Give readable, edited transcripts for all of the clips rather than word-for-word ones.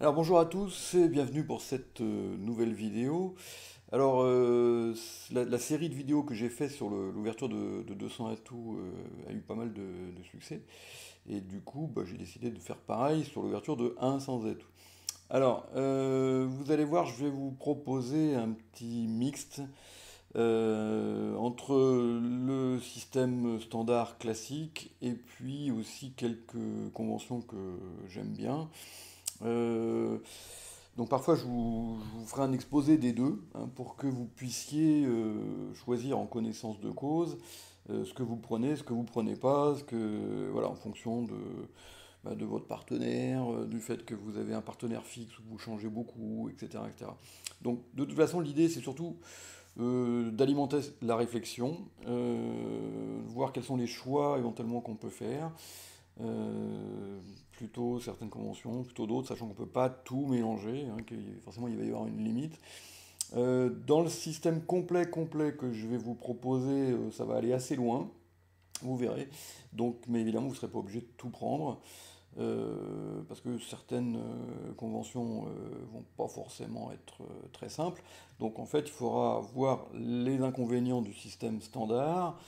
Alors bonjour à tous et bienvenue pour cette nouvelle vidéo. Alors la série de vidéos que j'ai fait sur l'ouverture de 200 atouts a eu pas mal de succès et du coup j'ai décidé de faire pareil sur l'ouverture de 100 atouts. Alors vous allez voir, je vais vous proposer un petit mixte entre le système standard classique et puis aussi quelques conventions que j'aime bien. Euh, donc parfois je vous ferai un exposé des deux hein, pour que vous puissiez choisir en connaissance de cause ce que vous prenez, ce que vous prenez pas, ce que voilà en fonction de votre partenaire, du fait que vous avez un partenaire fixe où vous changez beaucoup, etc., etc. Donc de toute façon l'idée c'est surtout d'alimenter la réflexion, voir quels sont les choix éventuellement qu'on peut faire, plutôt certaines conventions, plutôt d'autres, sachant qu'on ne peut pas tout mélanger, hein, forcément il va y avoir une limite. Dans le système complet que je vais vous proposer, ça va aller assez loin, vous verrez. Donc, mais évidemment, vous ne serez pas obligé de tout prendre, parce que certaines conventions vont pas forcément être très simples. Donc en fait, il faudra voir les inconvénients du système standard,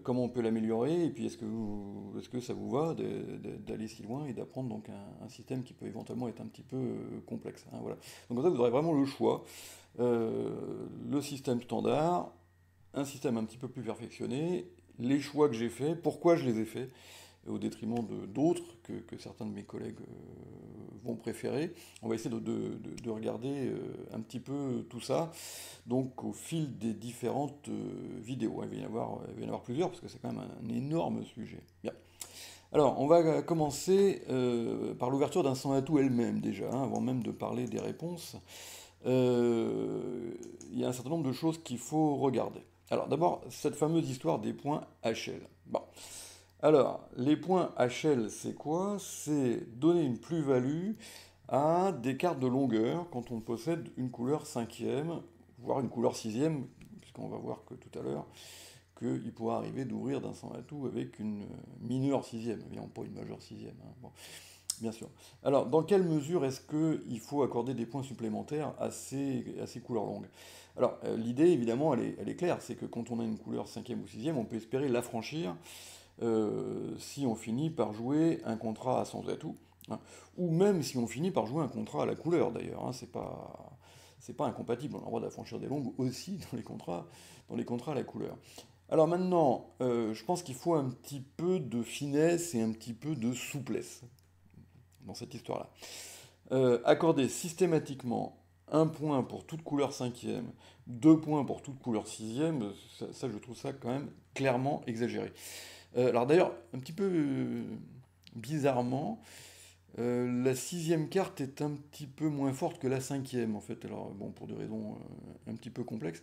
comment on peut l'améliorer, et puis est-ce que ça vous va d'aller si loin et d'apprendre donc un système qui peut éventuellement être un petit peu complexe, hein, voilà. Donc comme ça, vous aurez vraiment le choix. Le système standard, un système un petit peu plus perfectionné, les choix que j'ai faits, pourquoi je les ai faits, au détriment de d'autres que certains de mes collègues vont préférer. On va essayer de regarder un petit peu tout ça, donc au fil des différentes vidéos. Il va y en avoir plusieurs, parce que c'est quand même un énorme sujet. Bien. Alors, on va commencer par l'ouverture d'un sans atout elle-même déjà, hein, avant même de parler des réponses. Il y a un certain nombre de choses qu'il faut regarder. Alors, d'abord, cette fameuse histoire des points HL. Bon. Alors, les points HL, c'est quoi? C'est donner une plus-value à des cartes de longueur quand on possède une couleur cinquième, voire une couleur sixième, puisqu'on va voir que tout à l'heure qu'il pourra arriver d'ouvrir d'un sans atout avec une mineure sixième, évidemment pas une majeure sixième, hein. Bon, bien sûr. Alors, dans quelle mesure est-ce qu'il faut accorder des points supplémentaires à ces couleurs longues? Alors, l'idée, évidemment, elle est claire, c'est que quand on a une couleur cinquième ou sixième, on peut espérer l'affranchir si on finit par jouer un contrat à sans atout, hein, ou même si on finit par jouer un contrat à la couleur d'ailleurs, hein, c'est pas incompatible, on a le droit d'affranchir des longues aussi dans les contrats à la couleur. Alors maintenant, je pense qu'il faut un petit peu de finesse et un petit peu de souplesse dans cette histoire-là. Accorder systématiquement un point pour toute couleur cinquième, deux points pour toute couleur sixième, ça, je trouve ça quand même clairement exagéré. Alors d'ailleurs, un petit peu bizarrement, la sixième carte est un petit peu moins forte que la cinquième en fait. Alors bon, pour des raisons un petit peu complexes.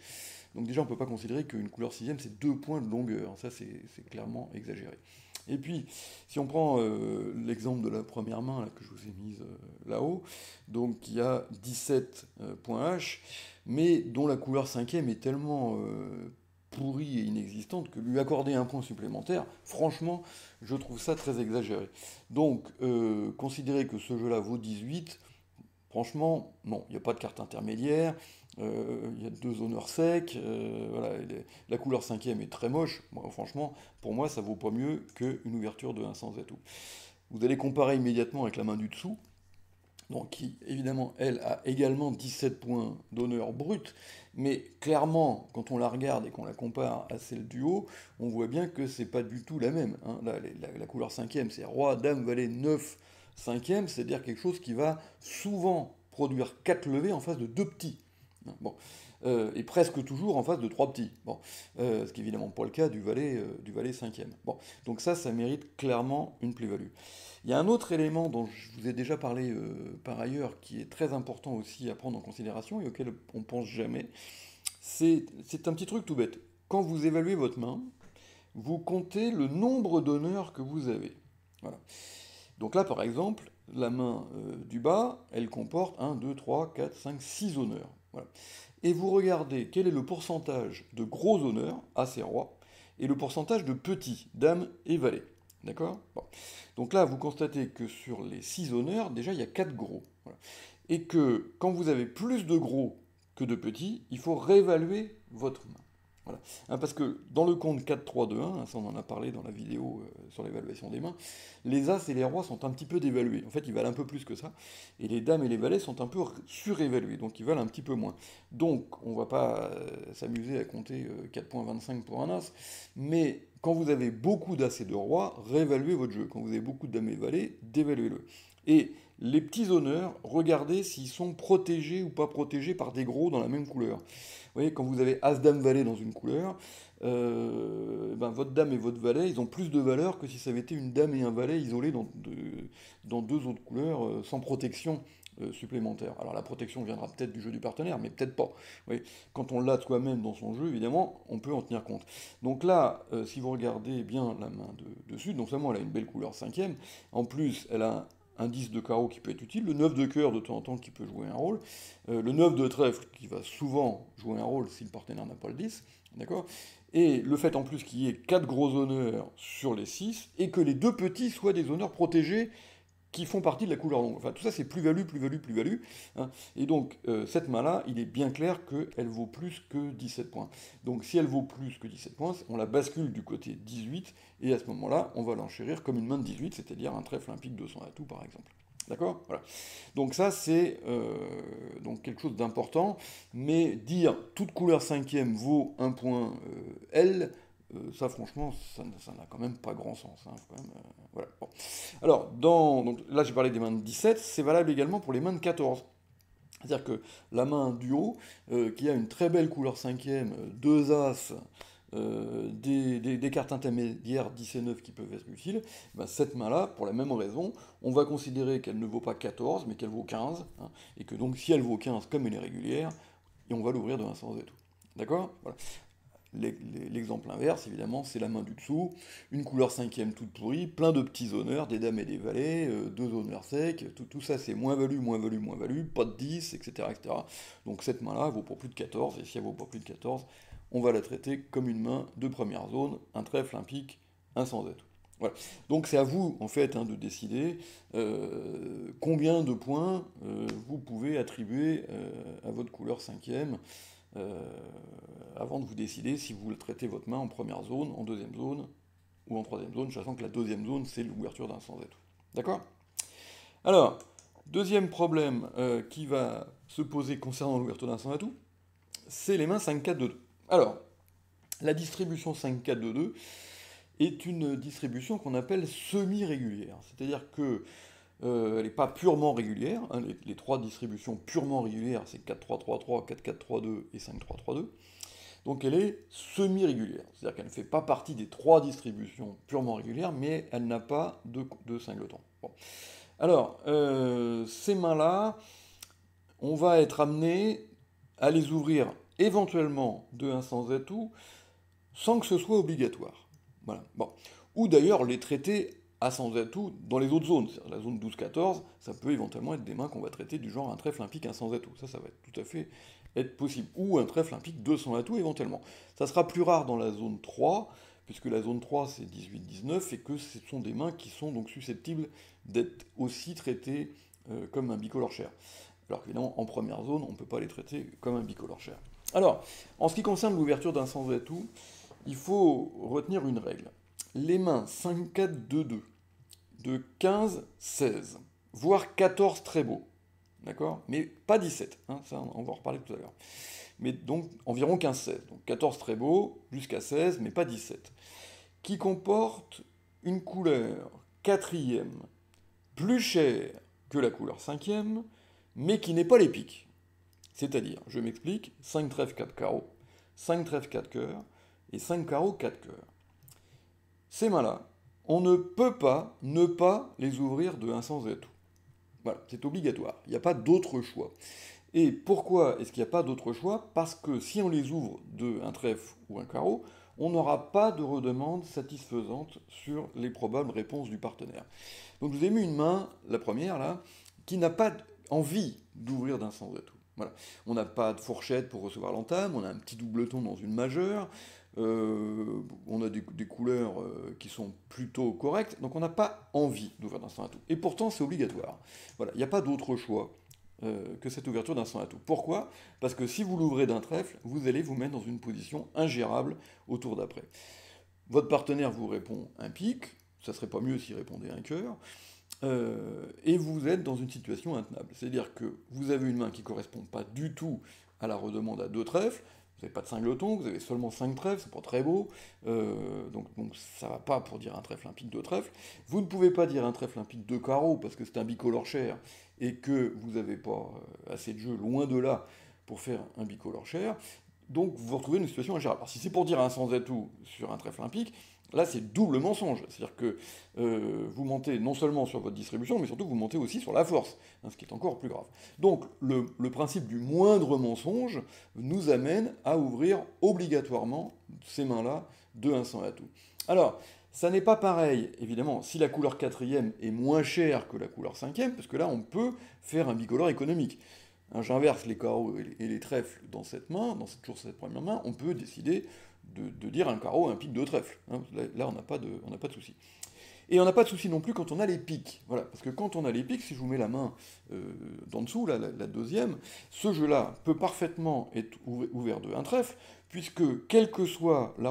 Donc déjà, on ne peut pas considérer qu'une couleur sixième c'est deux points de longueur. Ça, c'est clairement exagéré. Et puis, si on prend l'exemple de la première main là, que je vous ai mise là-haut, donc il y a 17 points H, mais dont la couleur cinquième est tellement pourrie et inexistante que lui accorder un point supplémentaire, franchement, je trouve ça très exagéré. Donc, considérer que ce jeu-là vaut 18, franchement, non, il n'y a pas de carte intermédiaire, il y a deux honneurs secs, voilà, la couleur cinquième est très moche. Moi, franchement, pour moi, ça vaut pas mieux qu'une ouverture de 1 sans atout. Vous allez comparer immédiatement avec la main du dessous, donc qui évidemment elle a également 17 points d'honneur brut, mais clairement quand on la regarde et qu'on la compare à celle du haut, on voit bien que c'est pas du tout la même, hein. Là, la couleur cinquième c'est roi, dame, valet, 9 cinquième, c'est-à-dire quelque chose qui va souvent produire 4 levées en face de 2 petits. Bon. Et presque toujours en face de 3 petits. Bon. Ce qui est évidemment pas le cas du valet cinquième. Bon. Donc ça mérite clairement une plus-value. Il y a un autre élément dont je vous ai déjà parlé par ailleurs, qui est très important aussi à prendre en considération et auquel on pense jamais. C'est un petit truc tout bête. Quand vous évaluez votre main, vous comptez le nombre d'honneurs que vous avez. Voilà. Donc là, par exemple, la main du bas, elle comporte 1, 2, 3, 4, 5, 6 honneurs. Voilà. Et vous regardez quel est le pourcentage de gros honneurs, As et Roi, et le pourcentage de petits, Dame et Valet. D'accord? Bon. Donc là, vous constatez que sur les 6 honneurs, déjà, il y a 4 gros. Voilà. Et que quand vous avez plus de gros que de petits, il faut réévaluer votre main. Voilà. Hein, parce que dans le compte 4, 3, 2, 1, ça on en a parlé dans la vidéo sur l'évaluation des mains, les As et les Rois sont un petit peu dévalués. En fait, ils valent un peu plus que ça. Et les Dames et les Valets sont un peu surévalués, donc ils valent un petit peu moins. Donc, on ne va pas s'amuser à compter 4,25 pour un As, mais quand vous avez beaucoup d'As et de Rois, réévaluez votre jeu. Quand vous avez beaucoup de Dames et Valets, dévaluez-le. Et les petits honneurs, regardez s'ils sont protégés ou pas protégés par des gros dans la même couleur. Vous voyez, quand vous avez As, Dame, Valet dans une couleur, ben votre Dame et votre Valet, ils ont plus de valeur que si ça avait été une Dame et un Valet isolés dans deux autres couleurs sans protection supplémentaire. Alors la protection viendra peut-être du jeu du partenaire, mais peut-être pas. Vous voyez, quand on l'a soi-même dans son jeu, évidemment, on peut en tenir compte. Donc là, si vous regardez bien la main dessus, non seulement elle a une belle couleur cinquième, en plus elle a un 10 de carreau qui peut être utile, le 9 de cœur de temps en temps qui peut jouer un rôle, le 9 de trèfle qui va souvent jouer un rôle si le partenaire n'a pas le 10, d'accord? Et le fait en plus qu'il y ait 4 gros honneurs sur les 6, et que les deux petits soient des honneurs protégés qui font partie de la couleur longue. Enfin, tout ça, c'est plus-value, plus-value, plus-value. Hein. Et donc, cette main-là, il est bien clair qu'elle vaut plus que 17 points. Donc, si elle vaut plus que 17 points, on la bascule du côté 18, et à ce moment-là, on va l'enchérir comme une main de 18, c'est-à-dire un trèfle olympique 200 atouts, par exemple. D'accord? Voilà. Donc ça, c'est donc quelque chose d'important, mais dire toute couleur cinquième vaut un point L, ça franchement, ça n'a quand même pas grand sens. Hein, faut quand même, voilà. Bon. Alors, donc, là j'ai parlé des mains de 17, c'est valable également pour les mains de 14. C'est-à-dire que la main du haut, qui a une très belle couleur cinquième, deux As, des cartes intermédiaires 10 et 9 qui peuvent être utiles, ben cette main-là, pour la même raison, on va considérer qu'elle ne vaut pas 14, mais qu'elle vaut 15, hein, et que donc si elle vaut 15 comme elle est régulière, et on va l'ouvrir de 1 sans et tout. D'accord? Voilà. L'exemple inverse, évidemment, c'est la main du dessous, une couleur cinquième toute pourrie, plein de petits honneurs, des dames et des valets, deux honneurs secs, tout ça c'est moins-value, moins-value, moins-value, pas de 10, etc., etc. Donc cette main-là vaut pour plus de 14, et si elle vaut pour plus de 14, on va la traiter comme une main de première zone, un trèfle, un pique, un sans aide. Voilà. Donc c'est à vous, en fait, hein, de décider combien de points vous pouvez attribuer à votre couleur cinquième euh, avant de vous décider si vous traitez votre main en première zone, en deuxième zone ou en troisième zone, sachant que la deuxième zone, c'est l'ouverture d'un sans atout. D'accord? Alors, deuxième problème qui va se poser concernant l'ouverture d'un sans atout, c'est les mains 5-4-2-2. Alors, la distribution 5-4-2-2 est une distribution qu'on appelle semi-régulière. C'est-à-dire que elle n'est pas purement régulière. Hein, les trois distributions purement régulières, c'est 4-3-3-3, 4-4-3-2 et 5-3-3-2. Donc elle est semi-régulière. C'est-à-dire qu'elle ne fait pas partie des trois distributions purement régulières, mais elle n'a pas de singleton. Bon. Alors, ces mains-là, on va être amené à les ouvrir éventuellement de 1 sans atout, sans que ce soit obligatoire. Voilà. Bon. Ou d'ailleurs les traiter à sans atout dans les autres zones. La zone 12-14, ça peut éventuellement être des mains qu'on va traiter du genre un trèfle impique, un sans atout. Ça va être tout à fait être possible. Ou un trèfle impique 200 atouts éventuellement. Ça sera plus rare dans la zone 3, puisque la zone 3 c'est 18-19, et que ce sont des mains qui sont donc susceptibles d'être aussi traitées comme un bicolore cher. Alors qu'évidemment, en première zone, on ne peut pas les traiter comme un bicolore cher. Alors, en ce qui concerne l'ouverture d'un sans atout, il faut retenir une règle. Les mains 5-4-2-2, de 15-16, voire 14 très beau, d'accord? Mais pas 17, hein, ça on va en reparler tout à l'heure. Mais donc environ 15-16, donc 14 très beau, jusqu'à 16, mais pas 17, qui comporte une couleur quatrième plus chère que la couleur cinquième, mais qui n'est pas les piques. C'est-à-dire, je m'explique, 5 trèfles 4 carreaux, 5 trèfles 4 cœurs, et 5 carreaux 4 cœurs. Ces mains-là, on ne peut pas ne pas les ouvrir de 1 sans atout. Voilà, c'est obligatoire. Il n'y a pas d'autre choix. Et pourquoi est-ce qu'il n'y a pas d'autre choix? Parce que si on les ouvre de un trèfle ou un carreau, on n'aura pas de redemande satisfaisante sur les probables réponses du partenaire. Donc je vous ai mis une main, la première là, qui n'a pas envie d'ouvrir d'un sans atout. Voilà. On n'a pas de fourchette pour recevoir l'entame, on a un petit doubleton dans une majeure, on a des couleurs qui sont plutôt correctes, donc on n'a pas envie d'ouvrir d'un 100 à tout. Et pourtant, c'est obligatoire. Voilà, il n'y a pas d'autre choix que cette ouverture d'un 100 à tout. Pourquoi? Parce que si vous l'ouvrez d'un trèfle, vous allez vous mettre dans une position ingérable au tour d'après. Votre partenaire vous répond un pic, ça serait pas mieux s'il répondait un cœur, et vous êtes dans une situation intenable. C'est-à-dire que vous avez une main qui ne correspond pas du tout à la redemande à deux trèfles, vous n'avez pas de singleton, vous avez seulement 5 trèfles, c'est pas très beau, donc ça va pas pour dire un trèfle, un pic, deux trèfles. Vous ne pouvez pas dire un trèfle, un pic, deux carreaux, parce que c'est un bicolore cher, et que vous n'avez pas assez de jeu, loin de là, pour faire un bicolore cher. Donc vous vous retrouvez dans une situation ingérable. Alors si c'est pour dire un sans atout sur un trèfle, un pic, là c'est double mensonge. C'est-à-dire que vous mentez non seulement sur votre distribution, mais surtout vous mentez aussi sur la force, hein, ce qui est encore plus grave. Donc le principe du moindre mensonge nous amène à ouvrir obligatoirement ces mains-là de un sans atout. Alors, ça n'est pas pareil, évidemment, si la couleur quatrième est moins chère que la couleur cinquième, parce que là on peut faire un bicolore économique. Hein, j'inverse les carreaux et les trèfles dans cette main, toujours cette première main, on peut décider de dire un carreau, un pic, deux trèfles. Hein, là, on n'a pas de souci. Et on n'a pas de souci non plus quand on a les pics. Voilà, parce que quand on a les pics, si je vous mets la main d'en dessous, là, la deuxième, ce jeu-là peut parfaitement être ouvert de un trèfle, puisque quelle que soit la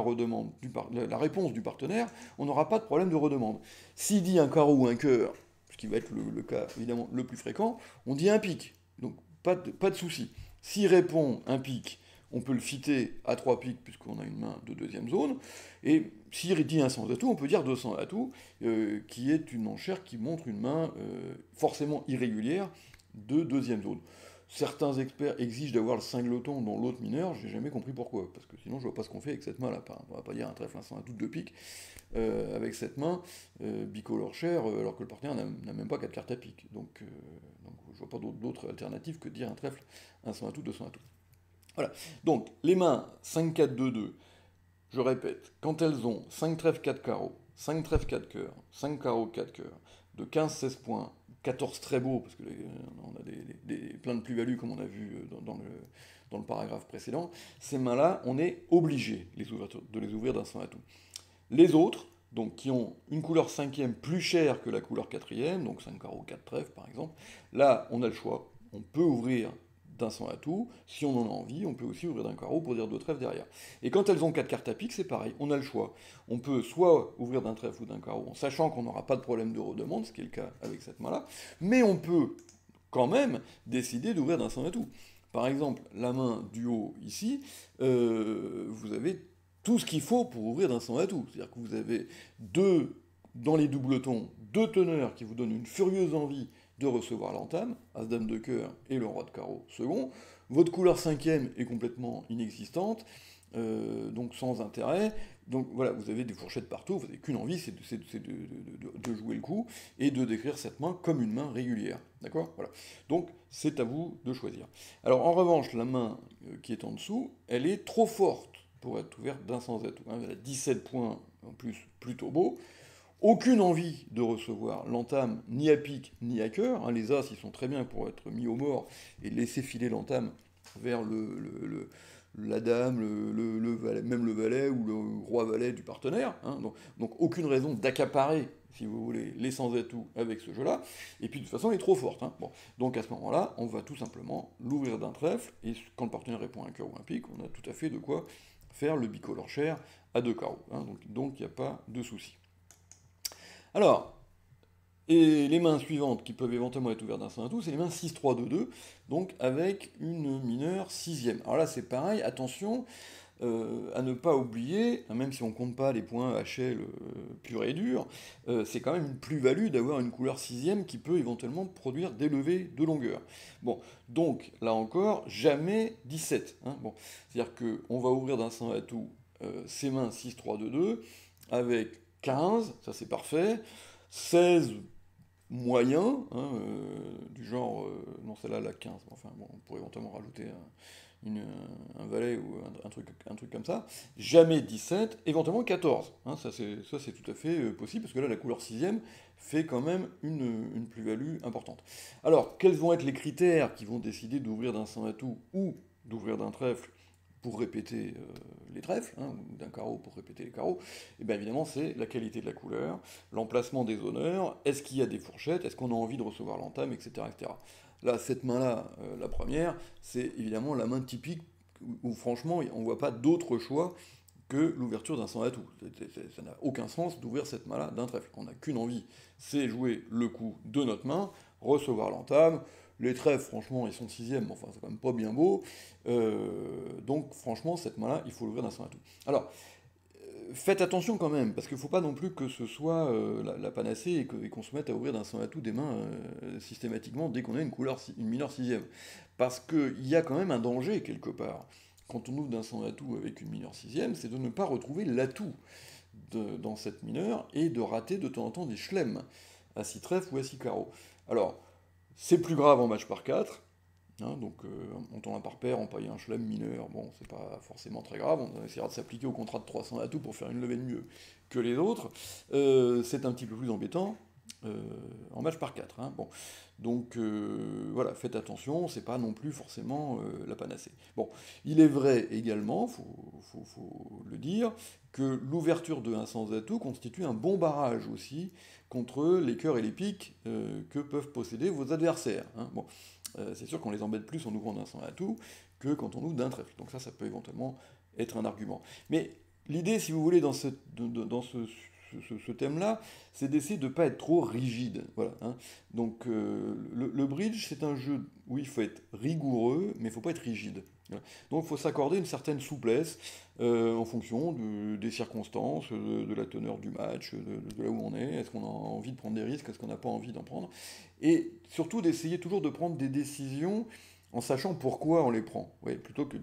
réponse du partenaire, on n'aura pas de problème de redemande. S'il dit un carreau ou un cœur, ce qui va être le cas évidemment le plus fréquent, on dit un pic. Donc pas de souci. S'il répond un pic, on peut le fitter à 3 pics puisqu'on a une main de deuxième zone. Et s'il dit un sans atout, on peut dire 200 atouts, qui est une enchère qui montre une main forcément irrégulière de deuxième zone. Certains experts exigent d'avoir le singleton dans l'autre mineur, j'ai jamais compris pourquoi, parce que sinon je vois pas ce qu'on fait avec cette main-là. On va pas dire un trèfle, un sans atout de 2 pics avec cette main, bicolore cher, alors que le partenaire n'a même pas 4 cartes à pique. Donc je vois pas d'autre alternative que de dire un trèfle, un sans atout, 200 atouts. Voilà. Donc, les mains 5, 4, 2, 2, je répète, quand elles ont 5 trèfles, 4 carreaux, 5 trèfles, 4 cœurs, 5 carreaux, 4 cœurs, de 15, 16 points, 14 très beaux, parce que on a plein de plus-values comme on a vu dans le paragraphe précédent, ces mains-là, on est obligé de les ouvrir d'un sans atout. Les autres, donc qui ont une couleur cinquième plus chère que la couleur quatrième, donc 5 carreaux, 4 trèfles par exemple, là on a le choix, on peut ouvrir d'un sans atout, si on en a envie, on peut aussi ouvrir d'un carreau pour dire deux trèfles derrière. Et quand elles ont 4 cartes à pique, c'est pareil, on a le choix. On peut soit ouvrir d'un trèfle ou d'un carreau, en sachant qu'on n'aura pas de problème de redemande, ce qui est le cas avec cette main-là, mais on peut quand même décider d'ouvrir d'un sans atout. Par exemple, la main du haut ici, vous avez tout ce qu'il faut pour ouvrir d'un sans atout. C'est-à-dire que vous avez dans les doubletons, deux teneurs qui vous donnent une furieuse envie de recevoir l'entame, As-Dame de cœur et le Roi de carreau second. Votre couleur cinquième est complètement inexistante, donc sans intérêt. Donc voilà, vous avez des fourchettes partout, vous n'avez qu'une envie, c'est de jouer le coup et de décrire cette main comme une main régulière. D'accord? Voilà. Donc c'est à vous de choisir. Alors en revanche, la main qui est en dessous, elle est trop forte pour être ouverte d'un sans atout. Elle a 17 points en plus, plutôt beau. Aucune envie de recevoir l'entame ni à pique ni à cœur. Les as, ils sont très bien pour être mis au mort et laisser filer l'entame vers la dame, le valet, même le valet ou le roi-valet du partenaire. Donc aucune raison d'accaparer, si vous voulez, les sans-atouts avec ce jeu-là. Et puis de toute façon, elle est trop forte. Bon. Donc à ce moment-là, on va tout simplement l'ouvrir d'un trèfle, et quand le partenaire répond à un cœur ou un pique, on a tout à fait de quoi faire le bicolore cher à deux carreaux. Donc il n'y a pas de souci. Alors, et les mains suivantes qui peuvent éventuellement être ouvertes d'un sans atout, c'est les mains 6, 3, 2, 2, donc avec une mineure sixième. Alors là, c'est pareil, attention à ne pas oublier, même si on ne compte pas les points HL purs et durs, c'est quand même une plus-value d'avoir une couleur sixième qui peut éventuellement produire des levées de longueur. Bon, donc là encore, jamais 17. Bon, c'est-à-dire qu'on va ouvrir d'un sans atout ces mains 6, 3, 2, 2, avec 15, ça c'est parfait, 16 moyen, du genre, non celle-là la 15, enfin bon, on pourrait éventuellement rajouter un valet ou un truc comme ça, jamais 17, éventuellement 14, ça c'est tout à fait possible, parce que là la couleur sixième fait quand même une plus-value importante. Alors, quels vont être les critères qui vont décider d'ouvrir d'un sans atout ou d'ouvrir d'un trèfle pour répéter les trèfles, hein, ou d'un carreau pour répéter les carreaux, et bien évidemment c'est la qualité de la couleur, l'emplacement des honneurs, est-ce qu'il y a des fourchettes, est-ce qu'on a envie de recevoir l'entame, etc., etc. Là, cette main-là, la première, c'est évidemment la main typique où franchement on ne voit pas d'autre choix que l'ouverture d'un 100 à tout. Ça n'a aucun sens d'ouvrir cette main-là d'un trèfle. On n'a qu'une envie, c'est jouer le coup de notre main, recevoir l'entame. Les trèfles, franchement, ils sont sixième, mais enfin, c'est quand même pas bien beau. Donc, franchement, cette main-là, il faut l'ouvrir d'un 100 à tout. Alors, faites attention quand même, parce qu'il ne faut pas non plus que ce soit la panacée et qu'on se mette à ouvrir d'un 100 à tout des mains systématiquement dès qu'on a une mineure sixième. Parce qu'il y a quand même un danger quelque part. Quand on ouvre d'un 100 à tout avec une mineure sixième, c'est de ne pas retrouver l'atout dans cette mineure et de rater de temps en temps des chlemmes à 6 trèfles ou à 6 carreaux. Alors, c'est plus grave en match par 4. Hein, donc, on tourne un par paire, on paye un chelem mineur, bon, c'est pas forcément très grave, on essaiera de s'appliquer au contrat de 300 à tout pour faire une levée de mieux que les autres. C'est un petit peu plus embêtant en match par 4. Hein, bon. Donc, voilà, faites attention, c'est pas non plus forcément la panacée. Bon, il est vrai également, faut le dire, que l'ouverture de un sans atout constitue un bon barrage aussi contre les cœurs et les piques que peuvent posséder vos adversaires. Hein, bon. C'est sûr qu'on les embête plus en ouvrant d'un 100 à tout que quand on ouvre d'un trèfle. Donc ça peut éventuellement être un argument. Mais l'idée, si vous voulez, dans ce thème-là, c'est d'essayer de ne pas être trop rigide. Voilà, hein. Donc le bridge, c'est un jeu où il faut être rigoureux, mais il ne faut pas être rigide. Voilà. Donc il faut s'accorder une certaine souplesse en fonction des circonstances, de la teneur du match, de là où on est. Est-ce qu'on a envie de prendre des risques, est-ce qu'on n'a pas envie d'en prendre. Et surtout d'essayer toujours de prendre des décisions en sachant pourquoi on les prend, ouais, plutôt que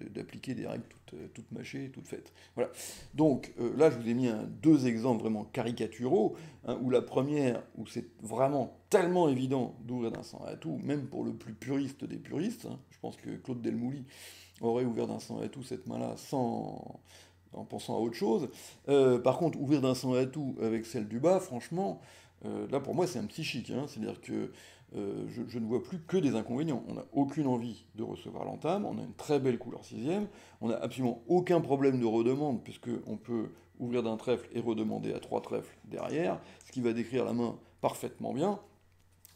d'appliquer des règles toutes mâchées, toutes faites. Voilà. Donc là, je vous ai mis deux exemples vraiment caricaturaux, hein, où la première, où c'est vraiment tellement évident d'ouvrir d'un 100 à tout, même pour le plus puriste des puristes. Hein. Je pense que Claude Delmouli aurait ouvert d'un 100 à tout cette main-là en pensant à autre chose. Par contre, ouvrir d'un 100 à tout avec celle du bas, franchement, là pour moi c'est un psychique. Hein. C'est-à-dire que je ne vois plus que des inconvénients. On n'a aucune envie de recevoir l'entame, on a une très belle couleur sixième, on n'a absolument aucun problème de redemande, puisqu'on peut ouvrir d'un trèfle et redemander à 3 trèfles derrière, ce qui va décrire la main parfaitement bien.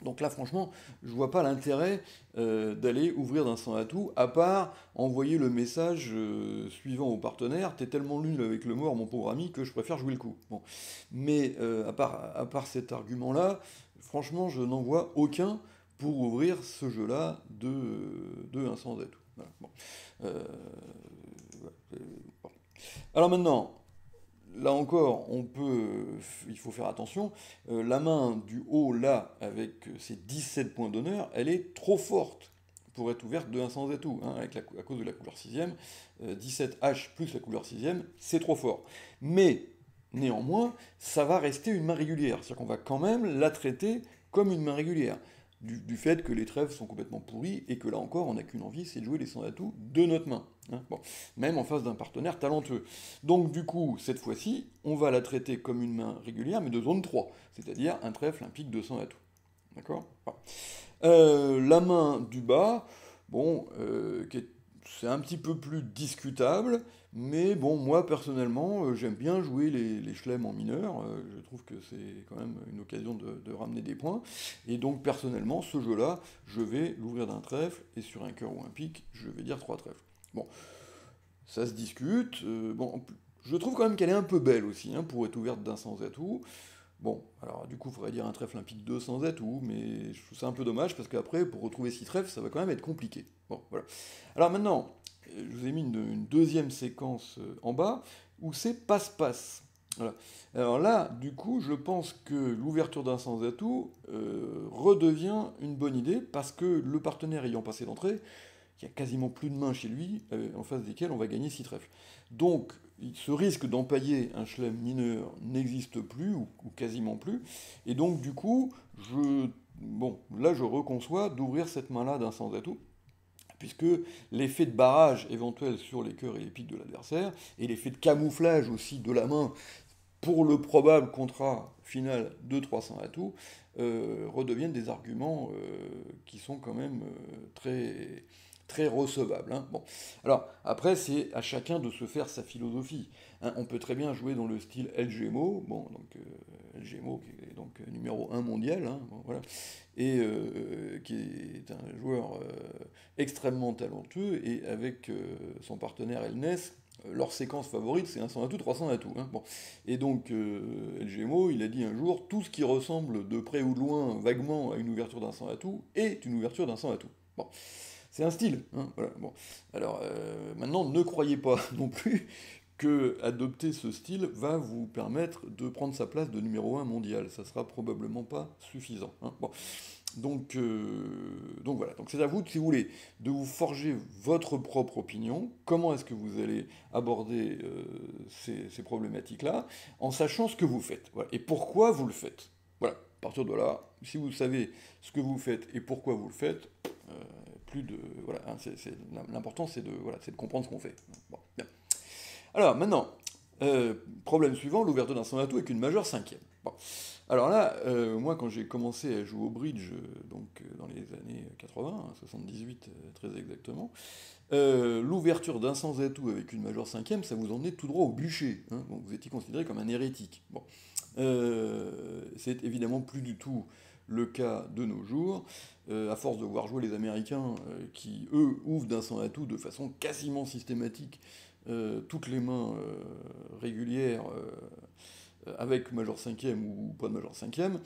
Donc là, franchement, je vois pas l'intérêt d'aller ouvrir d'un 100 à tout, à part envoyer le message suivant au partenaire, t'es tellement nul avec le mort, mon pauvre ami, que je préfère jouer le coup. Bon. Mais à part cet argument-là, franchement, je n'en vois aucun pour ouvrir ce jeu-là de un 100 à tout. Voilà. Bon. Euh, bon. Alors maintenant, là encore, il faut faire attention. La main du haut, là, avec ses 17 points d'honneur, elle est trop forte pour être ouverte de 1 sans atout, hein, à cause de la couleur 6ème. 17 H plus la couleur 6ème, c'est trop fort. Mais, néanmoins, ça va rester une main régulière. C'est-à-dire qu'on va quand même la traiter comme une main régulière. Du fait que les trèfles sont complètement pourris et que là encore, on n'a qu'une envie, c'est de jouer les 100 atouts de notre main. Hein, bon. Même en face d'un partenaire talentueux. Donc du coup, cette fois-ci, on va la traiter comme une main régulière, mais de zone 3, c'est-à-dire un trèfle, un pique de 100 atouts. D'accord. Bon. La main du bas, bon, c'est un petit peu plus discutable, mais bon, moi personnellement, j'aime bien jouer les chelems en mineur, je trouve que c'est quand même une occasion de ramener des points, et donc personnellement, ce jeu-là, je vais l'ouvrir d'un trèfle, et sur un cœur ou un pique, je vais dire 3 trèfles. Bon, ça se discute, bon, je trouve quand même qu'elle est un peu belle aussi, hein, pour être ouverte d'un sans atout. Bon, alors du coup, il faudrait dire un trèfle, un pique 2 sans atout, mais je trouve ça un peu dommage parce qu'après, pour retrouver 6 trèfles, ça va quand même être compliqué. Bon, voilà. Alors maintenant, je vous ai mis une deuxième séquence en bas où c'est passe-passe. Voilà. Alors là, du coup, je pense que l'ouverture d'un sans atout redevient une bonne idée parce que le partenaire ayant passé l'entrée, il y a quasiment plus de mains chez lui, en face desquelles on va gagner 6 trèfles. Donc, ce risque d'empailler un chelem mineur n'existe plus, ou quasiment plus, et donc du coup, là je reconçois d'ouvrir cette main-là d'un sans atout, puisque l'effet de barrage éventuel sur les cœurs et les piques de l'adversaire, et l'effet de camouflage aussi de la main pour le probable contrat final de 300 atouts, redeviennent des arguments qui sont quand même très très recevable, hein. Bon. Alors, après, c'est à chacun de se faire sa philosophie, hein. On peut très bien jouer dans le style El Gémo, bon, donc El Gémo qui est donc numéro 1 mondial, hein, bon, voilà, et qui est un joueur extrêmement talentueux, et avec son partenaire El Ness, leur séquence favorite, c'est un 100 atouts, 300 atouts, hein. Bon. Et donc, El Gémo, il a dit un jour, tout ce qui ressemble de près ou de loin, vaguement, à une ouverture d'un 100 atouts, est une ouverture d'un 100 atouts. Bon. C'est un style, hein, voilà. Bon. Alors, maintenant, ne croyez pas non plus que adopter ce style va vous permettre de prendre sa place de numéro 1 mondial. Ça sera probablement pas suffisant, hein. Bon. Donc voilà, donc c'est à vous, si vous voulez, de vous forger votre propre opinion. Comment est-ce que vous allez aborder ces problématiques-là, en sachant ce que vous faites, voilà, et pourquoi vous le faites. Voilà, à partir de là, si vous savez ce que vous faites et pourquoi vous le faites, euh, plus de... Voilà, hein, l'important c'est de, voilà, c'est de comprendre ce qu'on fait. Bon, bien. Alors maintenant, problème suivant, l'ouverture d'un 100 atout avec une majeure cinquième. Bon. Alors là, moi quand j'ai commencé à jouer au bridge, dans les années 80, hein, 78 très exactement, l'ouverture d'un 100 atout avec une majeure cinquième, ça vous emmenait tout droit au bûcher, hein. Donc vous étiez considéré comme un hérétique. Bon. C'est évidemment plus du tout le cas de nos jours, à force de voir jouer les Américains qui, eux, ouvrent d'un 100 atout de façon quasiment systématique toutes les mains régulières avec major cinquième ou pas de major cinquième,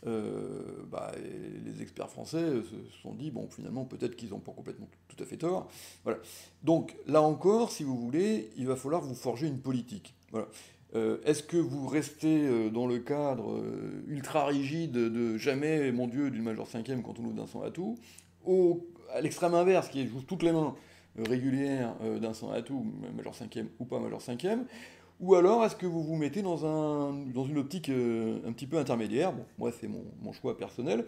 les experts français se sont dit, bon, finalement, peut-être qu'ils n'ont pas complètement tout à fait tort. Voilà. Donc, là encore, si vous voulez, il va falloir vous forger une politique. Voilà. Est-ce que vous restez dans le cadre ultra rigide de jamais, mon Dieu, d'une major cinquième quand on ouvre d'un 100 atout, à l'extrême inverse, qui est joue toutes les mains régulières d'un 100 atout, major cinquième ou pas major cinquième, ou alors est-ce que vous vous mettez dans une optique un petit peu intermédiaire? Bon, moi c'est mon choix personnel.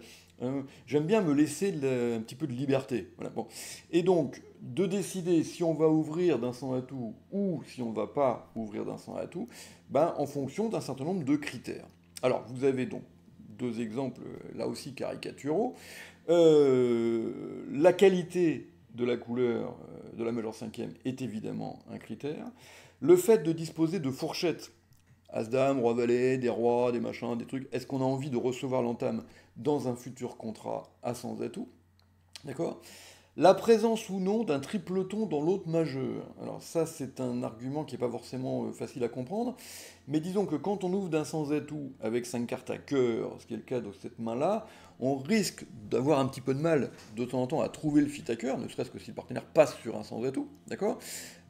J'aime bien me laisser un petit peu de liberté. Voilà, bon. Et donc, de décider si on va ouvrir d'un 100 atout ou si on ne va pas ouvrir d'un 100 atout, ben, en fonction d'un certain nombre de critères. Alors, vous avez donc deux exemples, là aussi caricaturaux. La qualité de la couleur de la majeure cinquième est évidemment un critère. Le fait de disposer de fourchettes, As-Dame, Roi-Valet, des rois, des machins, des trucs, est-ce qu'on a envie de recevoir l'entame dans un futur contrat à 100 atouts? D'accord? La présence ou non d'un tripleton dans l'autre majeur. Alors ça, c'est un argument qui n'est pas forcément facile à comprendre, mais disons que quand on ouvre d'un sans atout avec 5 cartes à cœur, ce qui est le cas de cette main-là, on risque d'avoir un petit peu de mal de temps en temps à trouver le fit à cœur, ne serait-ce que si le partenaire passe sur un sans atout, d'accord?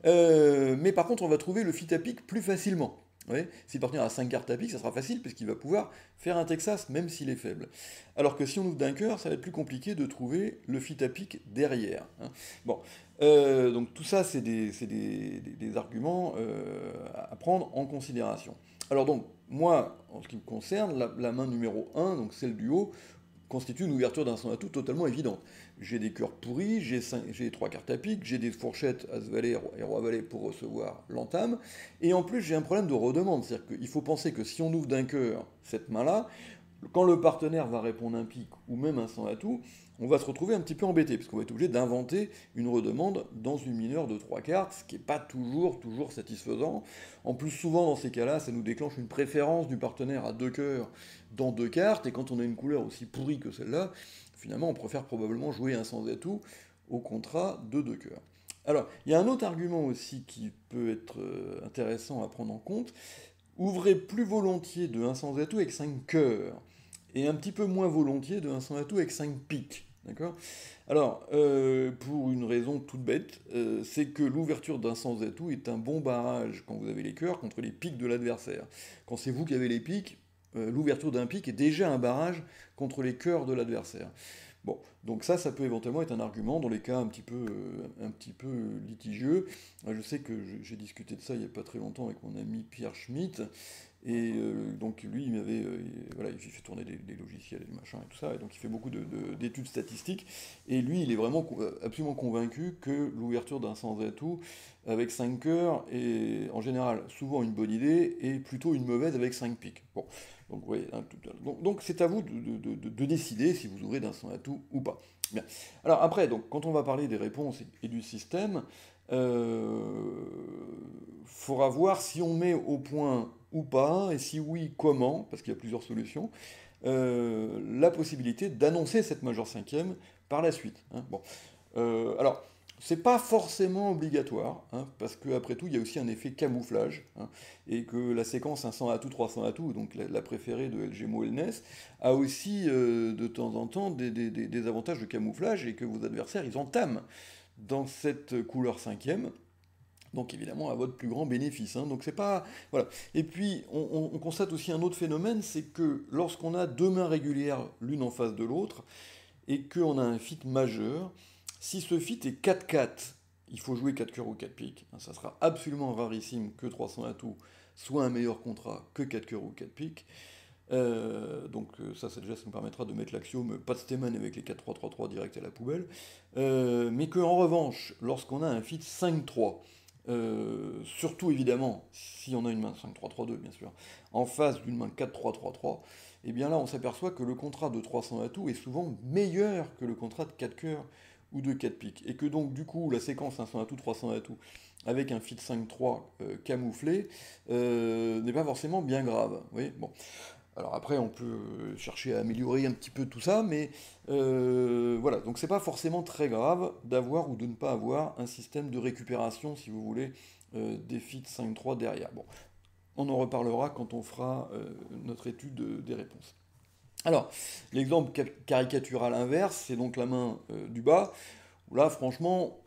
Mais par contre, on va trouver le fit à pique plus facilement. Ouais. Si le partenaire a 5 cartes à pique, ça sera facile parce qu'il va pouvoir faire un Texas même s'il est faible. Alors que si on ouvre d'un cœur, ça va être plus compliqué de trouver le fit à pique derrière, hein. Bon, donc tout ça, c'est des arguments à prendre en considération. Alors donc, moi, en ce qui me concerne, la main numéro 1, donc celle du haut, constitue une ouverture d'un 100 atout totalement évidente. J'ai des cœurs pourris, j'ai 3 cartes à pique, j'ai des fourchettes As-Valet et Roi-Valet pour recevoir l'entame, et en plus j'ai un problème de redemande, c'est-à-dire qu'il faut penser que si on ouvre d'un cœur cette main-là, quand le partenaire va répondre un pique ou même un 100 atout, on va se retrouver un petit peu embêté, parce qu'on va être obligé d'inventer une redemande dans une mineure de 3 cartes, ce qui n'est pas toujours satisfaisant. En plus, souvent dans ces cas-là, ça nous déclenche une préférence du partenaire à 2 cœurs dans 2 cartes, et quand on a une couleur aussi pourrie que celle-là, finalement on préfère probablement jouer un sans atout au contrat de 2 cœurs. Alors, il y a un autre argument aussi qui peut être intéressant à prendre en compte. Ouvrez plus volontiers de 1 sans atout avec 5 cœurs, et un petit peu moins volontiers de 1 sans atout avec 5 piques. D'accord? Alors, pour une raison toute bête, c'est que l'ouverture d'un sans atout est un bon barrage quand vous avez les cœurs contre les piques de l'adversaire. Quand c'est vous qui avez les piques, l'ouverture d'un pique est déjà un barrage contre les cœurs de l'adversaire. Bon, donc ça peut éventuellement être un argument dans les cas un petit peu litigieux. Je sais que j'ai discuté de ça il n'y a pas très longtemps avec mon ami Pierre Schmitt, et donc lui, voilà, il fait tourner des logiciels et des machins et tout ça, et donc il fait beaucoup d'études statistiques, et lui, il est vraiment absolument convaincu que l'ouverture d'un sans atout avec 5 cœurs est en général souvent une bonne idée, et plutôt une mauvaise avec 5 piques. Bon, Donc, oui, hein, donc c'est à vous de décider si vous ouvrez d'un son atout ou pas. Bien. Alors après, donc, quand on va parler des réponses et du système, faudra voir si on met au point ou pas, et si oui, comment, parce qu'il y a plusieurs solutions, la possibilité d'annoncer cette majeure cinquième par la suite, hein. Bon. Alors, c'est pas forcément obligatoire, hein, parce qu'après tout, il y a aussi un effet camouflage, hein, et que la séquence 500 atouts, 300 atouts, donc la préférée de LGMO et LNES, a aussi de temps en temps des avantages de camouflage, et que vos adversaires, ils entament dans cette couleur cinquième, donc évidemment à votre plus grand bénéfice, hein. Donc c'est pas... Voilà. Et puis on constate aussi un autre phénomène, c'est que lorsqu'on a deux mains régulières l'une en face de l'autre, et qu'on a un fit majeur, si ce fit est 4-4, il faut jouer 4 cœurs ou 4 piques, hein, ça sera absolument rarissime que 300 atouts soit un meilleur contrat que 4 cœurs ou 4 piques. Ça déjà, ça nous permettra de mettre l'axiome pas de Steeman avec les 4-3-3-3 direct à la poubelle. Mais qu'en revanche, lorsqu'on a un fit 5-3, surtout évidemment, si on a une main 5-3-3-2 bien sûr, en face d'une main 4-3-3-3, et bien là on s'aperçoit que le contrat de 300 atouts est souvent meilleur que le contrat de 4 cœurs ou de 4 piques. Et que donc du coup la séquence 500 atouts, 300 atouts, avec un fit 5-3 camouflé, n'est pas forcément bien grave. Oui, bon. Alors après, on peut chercher à améliorer un petit peu tout ça, mais voilà. Donc c'est pas forcément très grave d'avoir ou de ne pas avoir un système de récupération, si vous voulez, des fits 5-3 derrière. Bon, on en reparlera quand on fera notre étude des réponses. Alors, l'exemple caricatural inverse, c'est donc la main du bas, où là, franchement,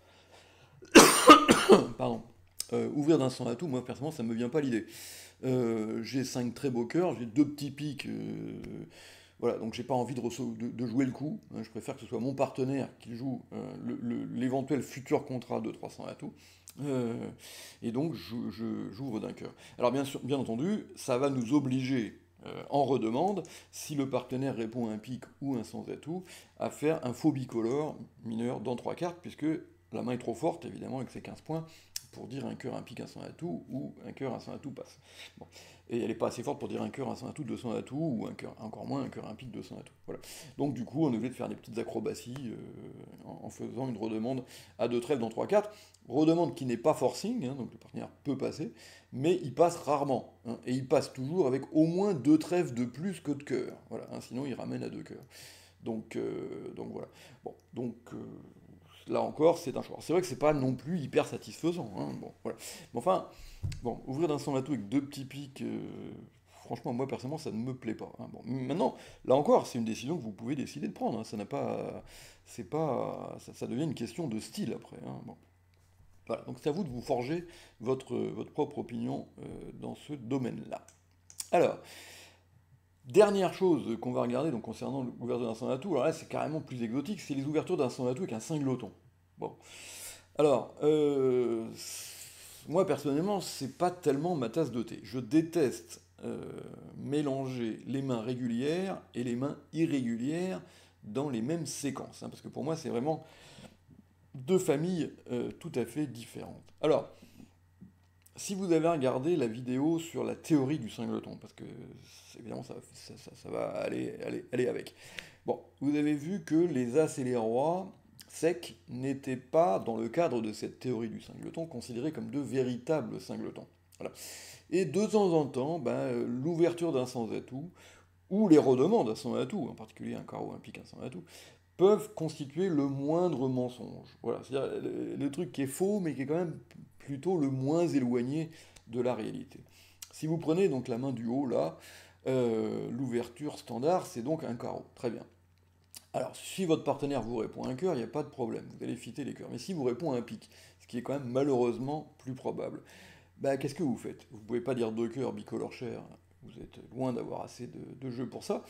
pardon, ouvrir d'un 100 atout, moi personnellement, ça ne me vient pas l'idée. J'ai 5 très beaux cœurs, j'ai deux petits pics, voilà, donc j'ai pas envie de jouer le coup, hein. Je préfère que ce soit mon partenaire qui joue l'éventuel futur contrat de 300 atouts, euh, et donc j'ouvre d'un cœur. Alors bien sûr, bien entendu, ça va nous obliger, en redemande, si le partenaire répond à un pic ou un sans atout, à faire un faux bicolore mineur dans 3 cartes, puisque la main est trop forte, évidemment, avec ses 15 points, pour dire un cœur, un pic, un sans atout, ou un cœur, un sans atout passe. Bon. Et elle n'est pas assez forte pour dire un cœur, un sans atout, 200 atouts, ou un cœur, encore moins un cœur, un pic, 200 atouts. Voilà. Donc du coup, on est obligé de faire des petites acrobaties en faisant une redemande à deux trèfles dans 3 cartes. Redemande qui n'est pas forcing, hein, donc le partenaire peut passer, mais il passe rarement, hein, et il passe toujours avec au moins 2 trèfles de plus que de cœur. Voilà, hein, sinon il ramène à 2 cœurs. Donc voilà. Bon, donc là encore, c'est un choix. C'est vrai que c'est pas non plus hyper satisfaisant, hein, bon, voilà. Mais enfin, bon, ouvrir d'un 100 atout avec deux petits pics, franchement, moi personnellement, ça ne me plaît pas, hein. Bon, maintenant, là encore, c'est une décision que vous pouvez décider de prendre, hein. Ça n'a pas, c'est pas, ça devient une question de style après, hein. Bon. Voilà, donc c'est à vous de vous forger votre propre opinion dans ce domaine-là. Alors, dernière chose qu'on va regarder donc concernant l'ouverture d'un 100 atout, alors là c'est carrément plus exotique, c'est les ouvertures d'un 100 atout avec un singleton. Bon, alors, moi personnellement, c'est pas tellement ma tasse de thé. Je déteste mélanger les mains régulières et les mains irrégulières dans les mêmes séquences, hein, parce que pour moi c'est vraiment deux familles tout à fait différentes. Alors, si vous avez regardé la vidéo sur la théorie du singleton, parce que évidemment ça va aller avec. Bon, vous avez vu que les As et les Rois secs n'étaient pas, dans le cadre de cette théorie du singleton, considérés comme de véritables singletons. Voilà. Et de temps en temps, ben, l'ouverture d'un sans atout, ou les redemandes d'un sans atout, en particulier un carreau, un pique, un sans atout, peuvent constituer le moindre mensonge. Voilà, c'est-à-dire le truc qui est faux, mais qui est quand même plutôt le moins éloigné de la réalité. Si vous prenez donc la main du haut, là, l'ouverture standard, c'est donc un carreau. Très bien. Alors, si votre partenaire vous répond un cœur, il n'y a pas de problème, vous allez fitter les cœurs. Mais si vous répond un pic, ce qui est quand même malheureusement plus probable, bah, qu'est-ce que vous faites? Vous ne pouvez pas dire deux cœurs bicolore cher, vous êtes loin d'avoir assez de jeux pour ça.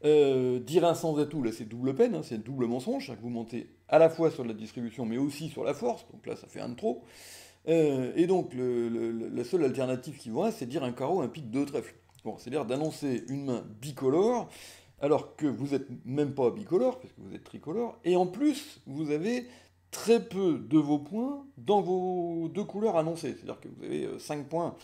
Dire un sans atout, là c'est double peine, hein, c'est double mensonge, c'est-à-dire que vous montez à la fois sur la distribution mais aussi sur la force, donc là ça fait un de trop. Et donc la seule alternative qui vous reste, c'est de dire un carreau, un pic, deux trèfles. Bon, c'est-à-dire d'annoncer une main bicolore, alors que vous n'êtes même pas bicolore, parce que vous êtes tricolore, et en plus, vous avez très peu de vos points dans vos deux couleurs annoncées. C'est-à-dire que vous avez 5 points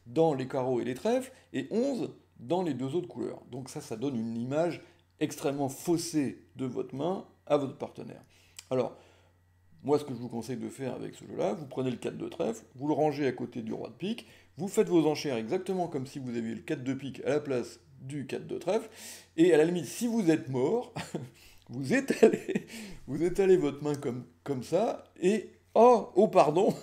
dans les carreaux et les trèfles, et 11 dans les deux autres couleurs. Donc ça donne une image extrêmement faussée de votre main à votre partenaire. Alors, moi, ce que je vous conseille de faire avec ce jeu-là, vous prenez le 4 de trèfle, vous le rangez à côté du roi de pique, vous faites vos enchères exactement comme si vous aviez le 4 de pique à la place du 4 de trèfle, et à la limite, si vous êtes mort, vous étalez, vous étalez votre main comme ça, et oh pardon,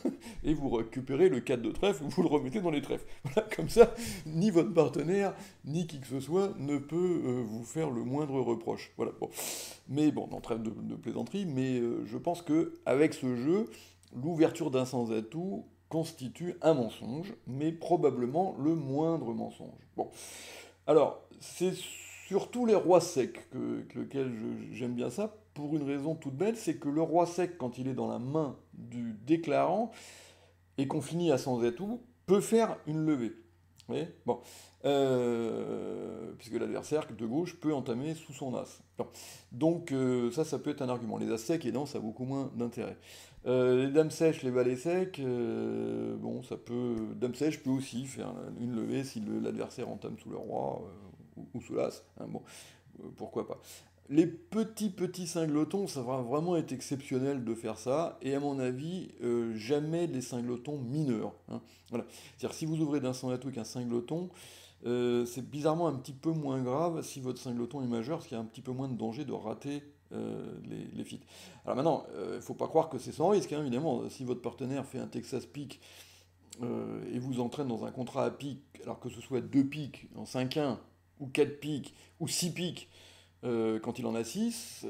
et vous récupérez le 4 de trèfle, vous le remettez dans les trèfles. Voilà, comme ça, ni votre partenaire, ni qui que ce soit ne peut vous faire le moindre reproche. Voilà, bon. Mais bon, on trêve de plaisanterie, mais je pense que avec ce jeu, l'ouverture d'un sans atout constitue un mensonge, mais probablement le moindre mensonge. Bon, alors, c'est surtout les rois secs lequel j'aime bien ça, pour une raison toute bête, c'est que le roi sec, quand il est dans la main du déclarant, et qu'on finit à sans atout, peut faire une levée. Vous voyez, bon. Puisque l'adversaire de gauche peut entamer sous son as. Bon. Donc ça peut être un argument. Les as secs, évidemment, ça a beaucoup moins d'intérêt. Les dames sèches, les valets secs, bon, ça peut. Dame sèche peut aussi faire une levée si l'adversaire entame sous le roi ou sous l'as. Hein, bon, pourquoi pas. Les petits cinglotons, ça va vraiment être exceptionnel de faire ça, et à mon avis, jamais les cinglotons mineurs. Hein. Voilà. C'est-à-dire, si vous ouvrez d'un sans atout qu'un cingloton, c'est bizarrement un petit peu moins grave si votre cingloton est majeur, parce qu'il y a un petit peu moins de danger de rater les feats. Alors maintenant, il ne faut pas croire que c'est sans risque, hein, évidemment. Si votre partenaire fait un Texas pique et vous entraîne dans un contrat à pique, alors que ce soit 2 piques en 5-1, ou 4 piques, ou 6 piques, quand il en a 6,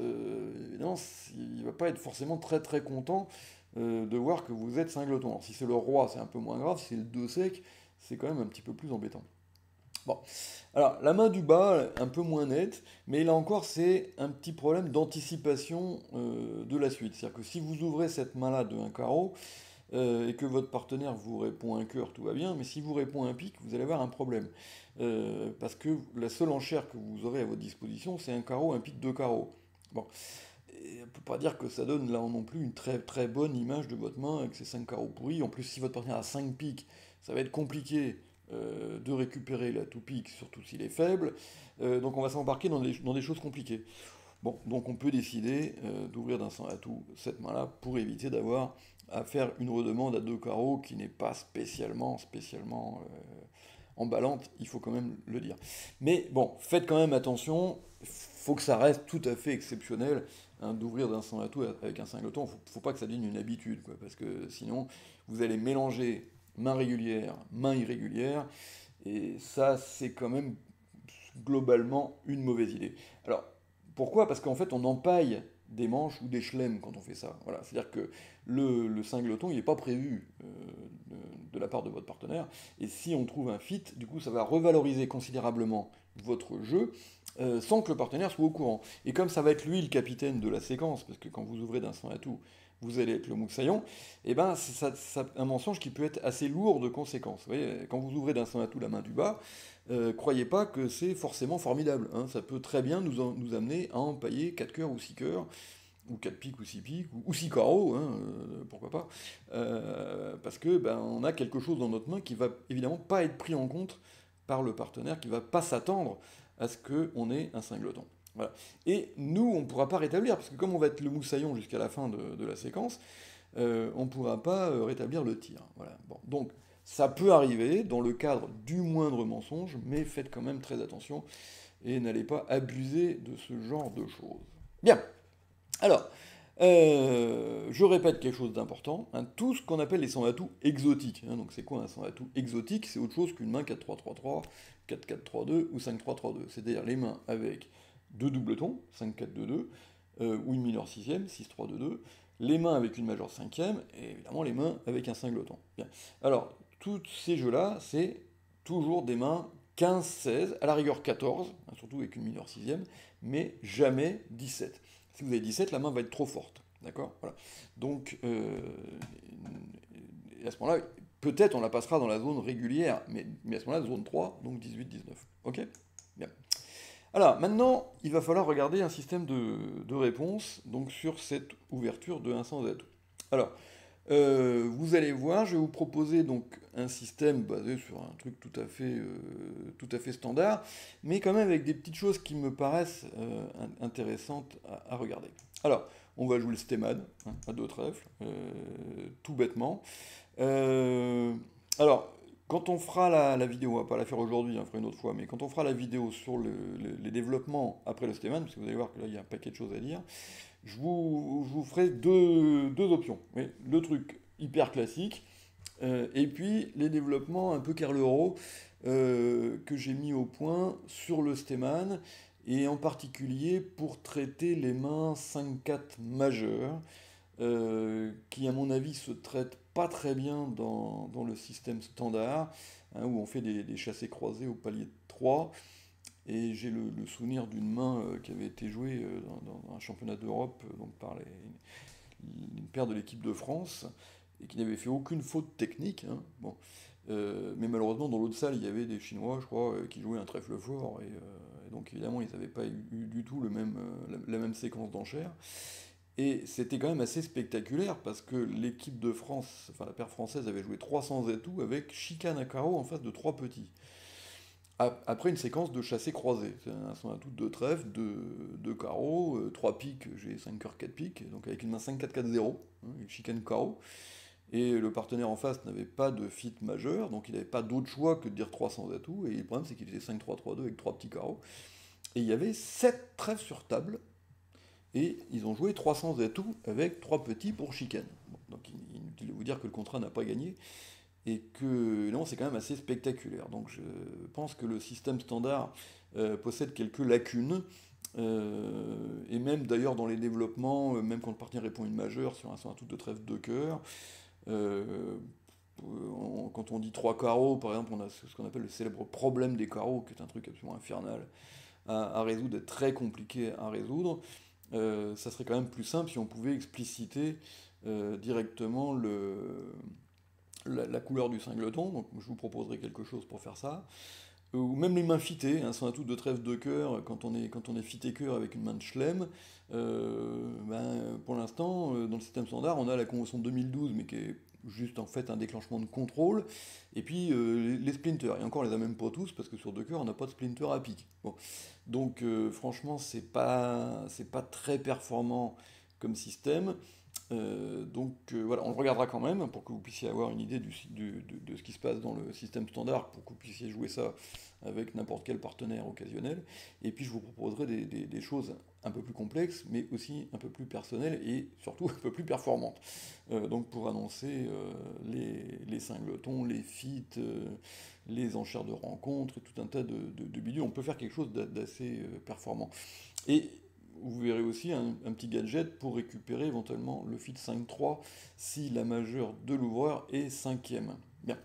évidemment, il ne va pas être forcément très content de voir que vous êtes cingleton. Alors si c'est le roi, c'est un peu moins grave, si c'est le 2 sec, c'est quand même un petit peu plus embêtant. Bon, alors la main du bas, un peu moins nette, mais là encore, c'est un petit problème d'anticipation de la suite. C'est-à-dire que si vous ouvrez cette main-là de un carreau, et que votre partenaire vous répond un cœur, tout va bien, mais si vous répond un pique, vous allez avoir un problème. Parce que la seule enchère que vous aurez à votre disposition, c'est un carreau, un pique, deux carreaux. Bon, et on ne peut pas dire que ça donne là non plus une très bonne image de votre main avec ces 5 carreaux pourris. En plus, si votre partenaire a 5 piques, ça va être compliqué de récupérer la tout pique, surtout s'il est faible. Donc on va s'embarquer dans des choses compliquées. Bon, donc on peut décider d'ouvrir d'un sans atout cette main-là pour éviter d'avoir à faire une redemande à 2 carreaux qui n'est pas spécialement emballante, il faut quand même le dire. Mais bon, faites quand même attention, il faut que ça reste tout à fait exceptionnel hein, d'ouvrir d'un sans atout avec un cingleton, faut pas que ça devienne une habitude, quoi, parce que sinon vous allez mélanger main régulière, main irrégulière, et ça c'est quand même globalement une mauvaise idée. Alors, pourquoi? Parce qu'en fait, on empaille des manches ou des chelems quand on fait ça. Voilà. C'est-à-dire que le cingleton, il n'est pas prévu de la part de votre partenaire. Et si on trouve un fit, du coup, ça va revaloriser considérablement votre jeu sans que le partenaire soit au courant. Et comme ça va être lui le capitaine de la séquence, parce que quand vous ouvrez d'un sans atout, vous allez être le moussaillon, et ben c'est un mensonge qui peut être assez lourd de conséquences. Vous voyez, quand vous ouvrez d'un sans atout la main du bas, croyez pas que c'est forcément formidable. Hein. Ça peut très bien nous amener à empailler 4 cœurs ou 6 cœurs, ou 4 piques ou 6 piques, ou 6 carreaux, hein, pourquoi pas. Parce que ben, on a quelque chose dans notre main qui va évidemment pas être pris en compte par le partenaire, qui va pas s'attendre à ce qu'on ait un cingleton. Voilà. Et nous, on ne pourra pas rétablir, parce que comme on va être le moussaillon jusqu'à la fin de la séquence, on ne pourra pas rétablir le tir. Voilà. Bon. Donc, ça peut arriver dans le cadre du moindre mensonge, mais faites quand même très attention et n'allez pas abuser de ce genre de choses. Bien. Alors, je répète quelque chose d'important, hein, tout ce qu'on appelle les sans atout exotiques. Hein, donc c'est quoi un sans atout exotique? C'est autre chose qu'une main 4-3-3-3, 4-4-3-2 ou 5-3-3-2. C'est-à-dire les mains avec deux doubletons, 5-4-2-2, ou une mineure sixième, 6-3-2-2, les mains avec une majeure cinquième, et évidemment les mains avec un cingleton. Bien. Alors, tous ces jeux-là, c'est toujours des mains 15-16, à la rigueur 14, hein, surtout avec une mineure sixième, mais jamais 17. Si vous avez 17, la main va être trop forte. D'accord? Voilà. Donc, à ce moment-là, peut-être on la passera dans la zone régulière, mais à ce moment-là, zone 3, donc 18-19. Ok? Bien. Alors, maintenant, il va falloir regarder un système de réponse donc, sur cette ouverture de 1 sans atout. Alors, Vous allez voir, je vais vous proposer donc un système basé sur un truc tout à fait standard, mais quand même avec des petites choses qui me paraissent intéressantes à regarder. Alors, on va jouer le stémad, hein, à deux trèfles, tout bêtement. Euh, alors, quand on fera la vidéo, on va pas la faire aujourd'hui, hein, on fera une autre fois, mais quand on fera la vidéo sur les développements après le stémad, parce que vous allez voir que là il y a un paquet de choses à dire, je vous ferai deux options. Oui, le truc hyper classique, et puis les développements un peu Kerlero que j'ai mis au point sur le Steman, et en particulier pour traiter les mains 5-4 majeures, qui à mon avis se traitent pas très bien dans le système standard, hein, où on fait des chassés croisés au palier de 3. Et j'ai le souvenir d'une main qui avait été jouée dans un championnat d'Europe donc par une paire de l'équipe de France et qui n'avait fait aucune faute technique, hein. Bon. Mais malheureusement, dans l'autre salle, il y avait des Chinois, je crois, qui jouaient un trèfle fort. Et donc, évidemment, ils n'avaient pas eu du tout la même séquence d'enchères. Et c'était quand même assez spectaculaire parce que l'équipe de France, enfin la paire française, avait joué 300 atouts avec chicane à carreau en face de trois petits. Après une séquence de chassés croisés, c'est un atout de trèfle, de carreaux, 3 piques, j'ai 5 cœurs 4 piques, donc avec une main 5-4-4-0, hein, une chicane carreau. Et le partenaire en face n'avait pas de fit majeur, donc il n'avait pas d'autre choix que de dire 300 atouts, et le problème c'est qu'il faisait 5-3-3-2 avec 3 petits carreaux. Et il y avait 7 trèfles sur table, et ils ont joué 300 atouts avec 3 petits pour chicane. Bon, donc inutile de vous dire que le contrat n'a pas gagné, et que non, c'est quand même assez spectaculaire. Donc je pense que le système standard possède quelques lacunes, et même d'ailleurs dans les développements, même quand le partenaire répond une majeure sur un tout de trèfle de cœur, euh, quand on dit trois carreaux, par exemple, on a ce qu'on appelle le célèbre problème des carreaux, qui est un truc absolument infernal à résoudre, et très compliqué à résoudre. Ça serait quand même plus simple si on pouvait expliciter directement la couleur du singleton, donc je vous proposerai quelque chose pour faire ça. Ou même les mains fitées, hein, sans un tout de trèfle de cœur, quand on est fité cœur avec une main de chelem, pour l'instant, dans le système standard, on a la convention de 2012, mais qui est juste en fait un déclenchement de contrôle, et puis les splinters, et encore on les a même pas tous, parce que sur deux cœurs, on n'a pas de splinter à pique. Bon. Donc franchement, c'est pas très performant comme système. Voilà, on le regardera quand même pour que vous puissiez avoir une idée de ce qui se passe dans le système standard, pour que vous puissiez jouer ça avec n'importe quel partenaire occasionnel. Et puis je vous proposerai des choses un peu plus complexes, mais aussi un peu plus personnelles et surtout un peu plus performantes. Donc pour annoncer les singletons, les feats, les enchères de rencontres et tout un tas de bidules, on peut faire quelque chose d'assez performant. Et vous verrez aussi un petit gadget pour récupérer éventuellement le feat 5-3 si la majeure de l'ouvreur est cinquième. Bien.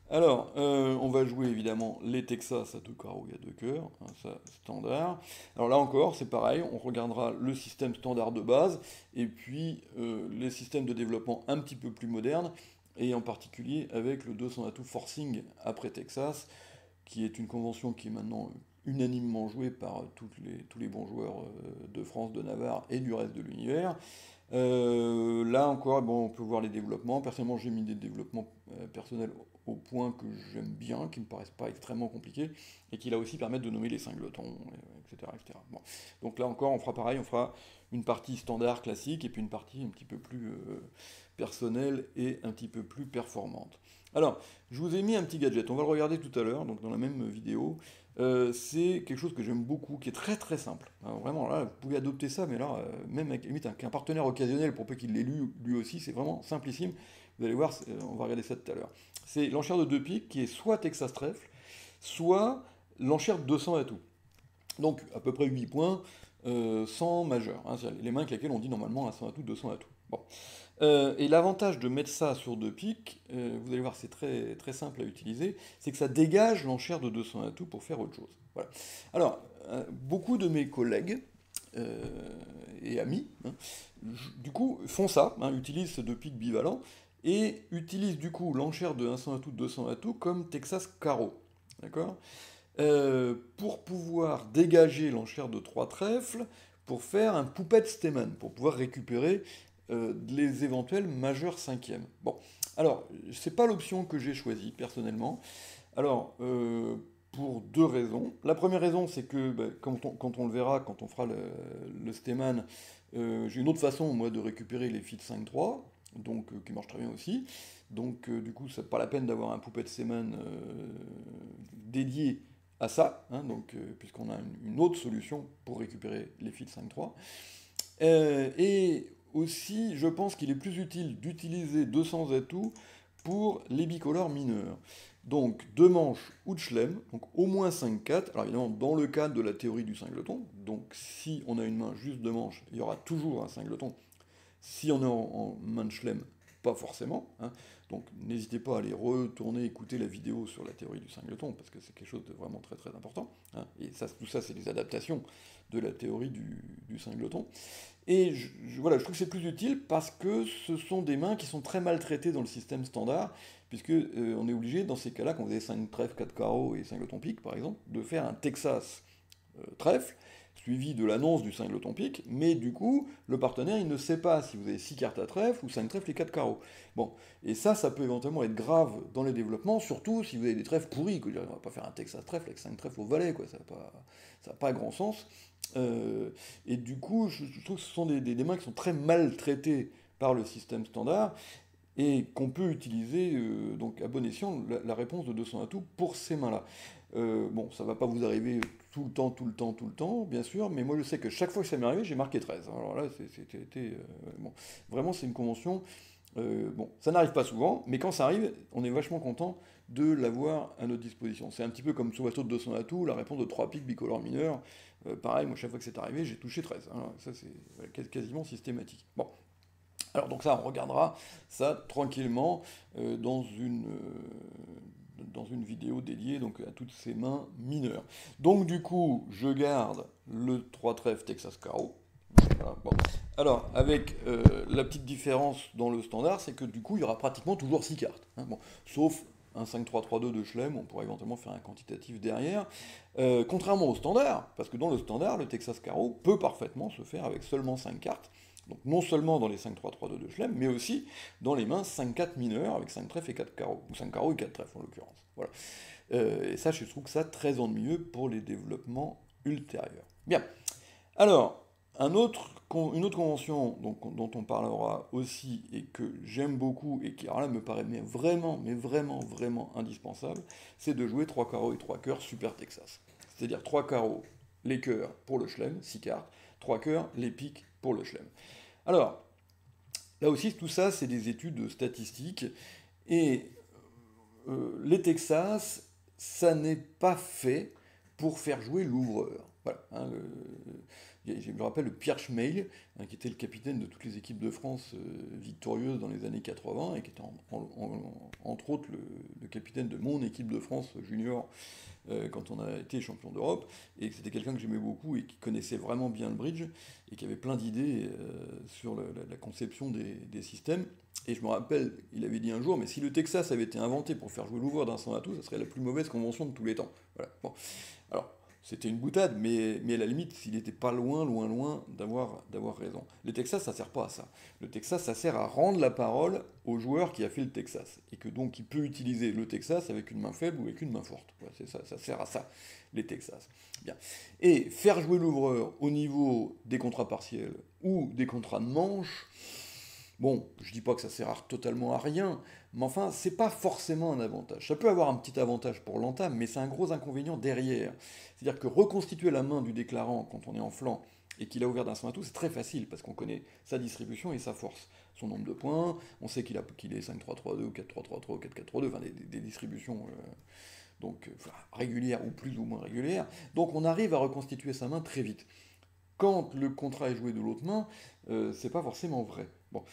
Alors, on va jouer évidemment les Texas à deux carreaux et à deux cœurs, hein, ça standard. Alors là encore, c'est pareil, on regardera le système standard de base et puis les systèmes de développement un petit peu plus modernes, et en particulier avec le 200 atout forcing après Texas, qui est une convention qui est maintenant unanimement jouée par tous les bons joueurs de France, de Navarre et du reste de l'univers. Là encore, bon, on peut voir les développements. Personnellement, j'ai mis des développements personnels au point que j'aime bien, qui ne me paraissent pas extrêmement compliqués, et qui là aussi permettent de nommer les singletons, etc. etc. Bon. Donc là encore, on fera pareil, on fera une partie standard classique, et puis une partie un petit peu plus personnelle et un petit peu plus performante. Alors, je vous ai mis un petit gadget, on va le regarder tout à l'heure, donc dans la même vidéo. C'est quelque chose que j'aime beaucoup, qui est très très simple. Alors, vraiment, là, vous pouvez adopter ça, mais là, même avec limite un partenaire occasionnel, pour peu qu'il l'ait lu lui aussi, c'est vraiment simplissime. Vous allez voir, on va regarder ça tout à l'heure. C'est l'enchère de deux piques, qui est soit Texas trèfle, soit l'enchère de 200 atouts. Donc, à peu près 8 points, sans majeur, hein, c'est les mains avec lesquelles on dit normalement 100 atouts, 200 atouts. Bon. Et l'avantage de mettre ça sur deux piques, vous allez voir, c'est très, très simple à utiliser, c'est que ça dégage l'enchère de 200 atouts pour faire autre chose. Voilà. Alors, beaucoup de mes collègues euh, et amis, hein, du coup, font ça, hein, utilisent ces deux piques bivalents, et utilisent du coup l'enchère de 100 atouts, 200 atouts comme Texas carreau. D'accord? Pour pouvoir dégager l'enchère de trois trèfles, pour faire un poupette Steman, pour pouvoir récupérer les éventuels majeurs cinquièmes. Bon, alors, c'est pas l'option que j'ai choisie personnellement. Alors, pour deux raisons. La première raison, c'est que bah, quand on le verra, quand on fera le Steeman, j'ai une autre façon, moi, de récupérer les feeds 5.3, donc qui marche très bien aussi. Donc, du coup, c'est pas la peine d'avoir un Puppet Steeman dédié à ça, hein, donc, puisqu'on a une autre solution pour récupérer les feeds 5.3. Et aussi, je pense qu'il est plus utile d'utiliser 200 atouts pour les bicolores mineurs. Donc, deux manches ou de Schlem, donc au moins 5-4. Alors évidemment, dans le cadre de la théorie du singleton, donc si on a une main juste de manches, il y aura toujours un singleton. Si on est en main de Schlem, pas forcément, hein. Donc n'hésitez pas à aller retourner écouter la vidéo sur la théorie du singleton, parce que c'est quelque chose de vraiment très très important, hein. Et ça, tout ça, c'est des adaptations de la théorie du singleton. Et voilà, je trouve que c'est plus utile parce que ce sont des mains qui sont très maltraitées dans le système standard, puisque on est obligé, dans ces cas-là, quand vous avez 5 trèfles, 4 carreaux et singleton pique, par exemple, de faire un Texas trèfle, suivi de l'annonce du singleton pique, mais du coup, le partenaire, il ne sait pas si vous avez 6 cartes à trèfle ou 5 trèfles et 4 carreaux. Bon, et ça peut éventuellement être grave dans les développements, surtout si vous avez des trèfles pourris, quoi. On va pas faire un Texas trèfle avec 5 trèfles au valet, quoi, ça n'a pas grand sens. Et du coup, je trouve que ce sont des mains qui sont très mal traitées par le système standard, et qu'on peut utiliser donc à bon escient la réponse de 200 atouts pour ces mains-là. Bon, ça va pas vous arriver tout le temps, tout le temps, tout le temps, bien sûr, mais moi je sais que chaque fois que ça m'est arrivé, j'ai marqué 13. Alors là, c'était... bon, vraiment, c'est une convention. Bon, ça n'arrive pas souvent, mais quand ça arrive, on est vachement content de l'avoir à notre disposition. C'est un petit peu comme sous bateau de 200 atouts, la réponse de 3 piques bicolores mineurs. Pareil, moi chaque fois que c'est arrivé, j'ai touché 13. Alors, ça, c'est quasiment systématique. Bon. Alors donc ça, on regardera ça tranquillement dans une vidéo dédiée donc, à toutes ces mains mineures. Donc du coup, je garde le 3 trèfle Texas Carreau. Voilà, bon. Alors, avec la petite différence dans le standard, c'est que du coup, il y aura pratiquement toujours 6 cartes, hein. Bon, sauf un 5-3-3-2 de Schlem, on pourrait éventuellement faire un quantitatif derrière. Contrairement au standard, parce que dans le standard, le Texas Carreau peut parfaitement se faire avec seulement 5 cartes. Donc non seulement dans les 5-3-3-2 de Schlem, mais aussi dans les mains 5-4 mineurs avec 5 trèfles et 4 carreaux, ou 5 carreaux et 4 trèfles en l'occurrence. Voilà. Et ça, je trouve que ça très ennuyeux pour les développements ultérieurs. Bien. Alors, une autre convention dont on parlera aussi et que j'aime beaucoup et qui alors là me paraît vraiment indispensable, c'est de jouer 3 carreaux et 3 cœurs super Texas. C'est-à-dire 3 carreaux, les cœurs pour le Schlem, 6 cartes, 3 cœurs, les piques pour le Schlem. Alors, là aussi, tout ça, c'est des études statistiques, et les Texas, ça n'est pas fait pour faire jouer l'ouvreur. Voilà, hein, je me rappelle le Pierre Schmeil, hein, qui était le capitaine de toutes les équipes de France victorieuses dans les années 80, et qui était entre autres le capitaine de mon équipe de France junior quand on a été champion d'Europe, et c'était quelqu'un que j'aimais beaucoup et qui connaissait vraiment bien le bridge, et qui avait plein d'idées sur la conception des systèmes. Et je me rappelle, il avait dit un jour, mais si le Texas avait été inventé pour faire jouer l'ouvreur d'un 100 à tout, ça serait la plus mauvaise convention de tous les temps. Voilà. Bon. Alors, c'était une boutade, mais à la limite, s'il n'était pas loin d'avoir raison. Le Texas, ça sert pas à ça. Le Texas, ça sert à rendre la parole au joueur qui a fait le Texas. Et que donc, il peut utiliser le Texas avec une main faible ou avec une main forte. Voilà, c'est ça, ça sert à ça, les Texas. Bien. Et faire jouer l'ouvreur au niveau des contrats partiels ou des contrats de manche, bon, je dis pas que ça sert totalement à rien, mais enfin, c'est pas forcément un avantage. Ça peut avoir un petit avantage pour l'entame, mais c'est un gros inconvénient derrière. C'est-à-dire que reconstituer la main du déclarant quand on est en flanc et qu'il a ouvert d'un 100 à tout, c'est très facile, parce qu'on connaît sa distribution et sa force. Son nombre de points, on sait qu'il est 5-3-3-2 ou 4-3-3-3 ou 4-4-3-2, enfin des distributions donc, régulières ou plus ou moins régulières. Donc on arrive à reconstituer sa main très vite. Quand le contrat est joué de l'autre main, c'est pas forcément vrai. Bon.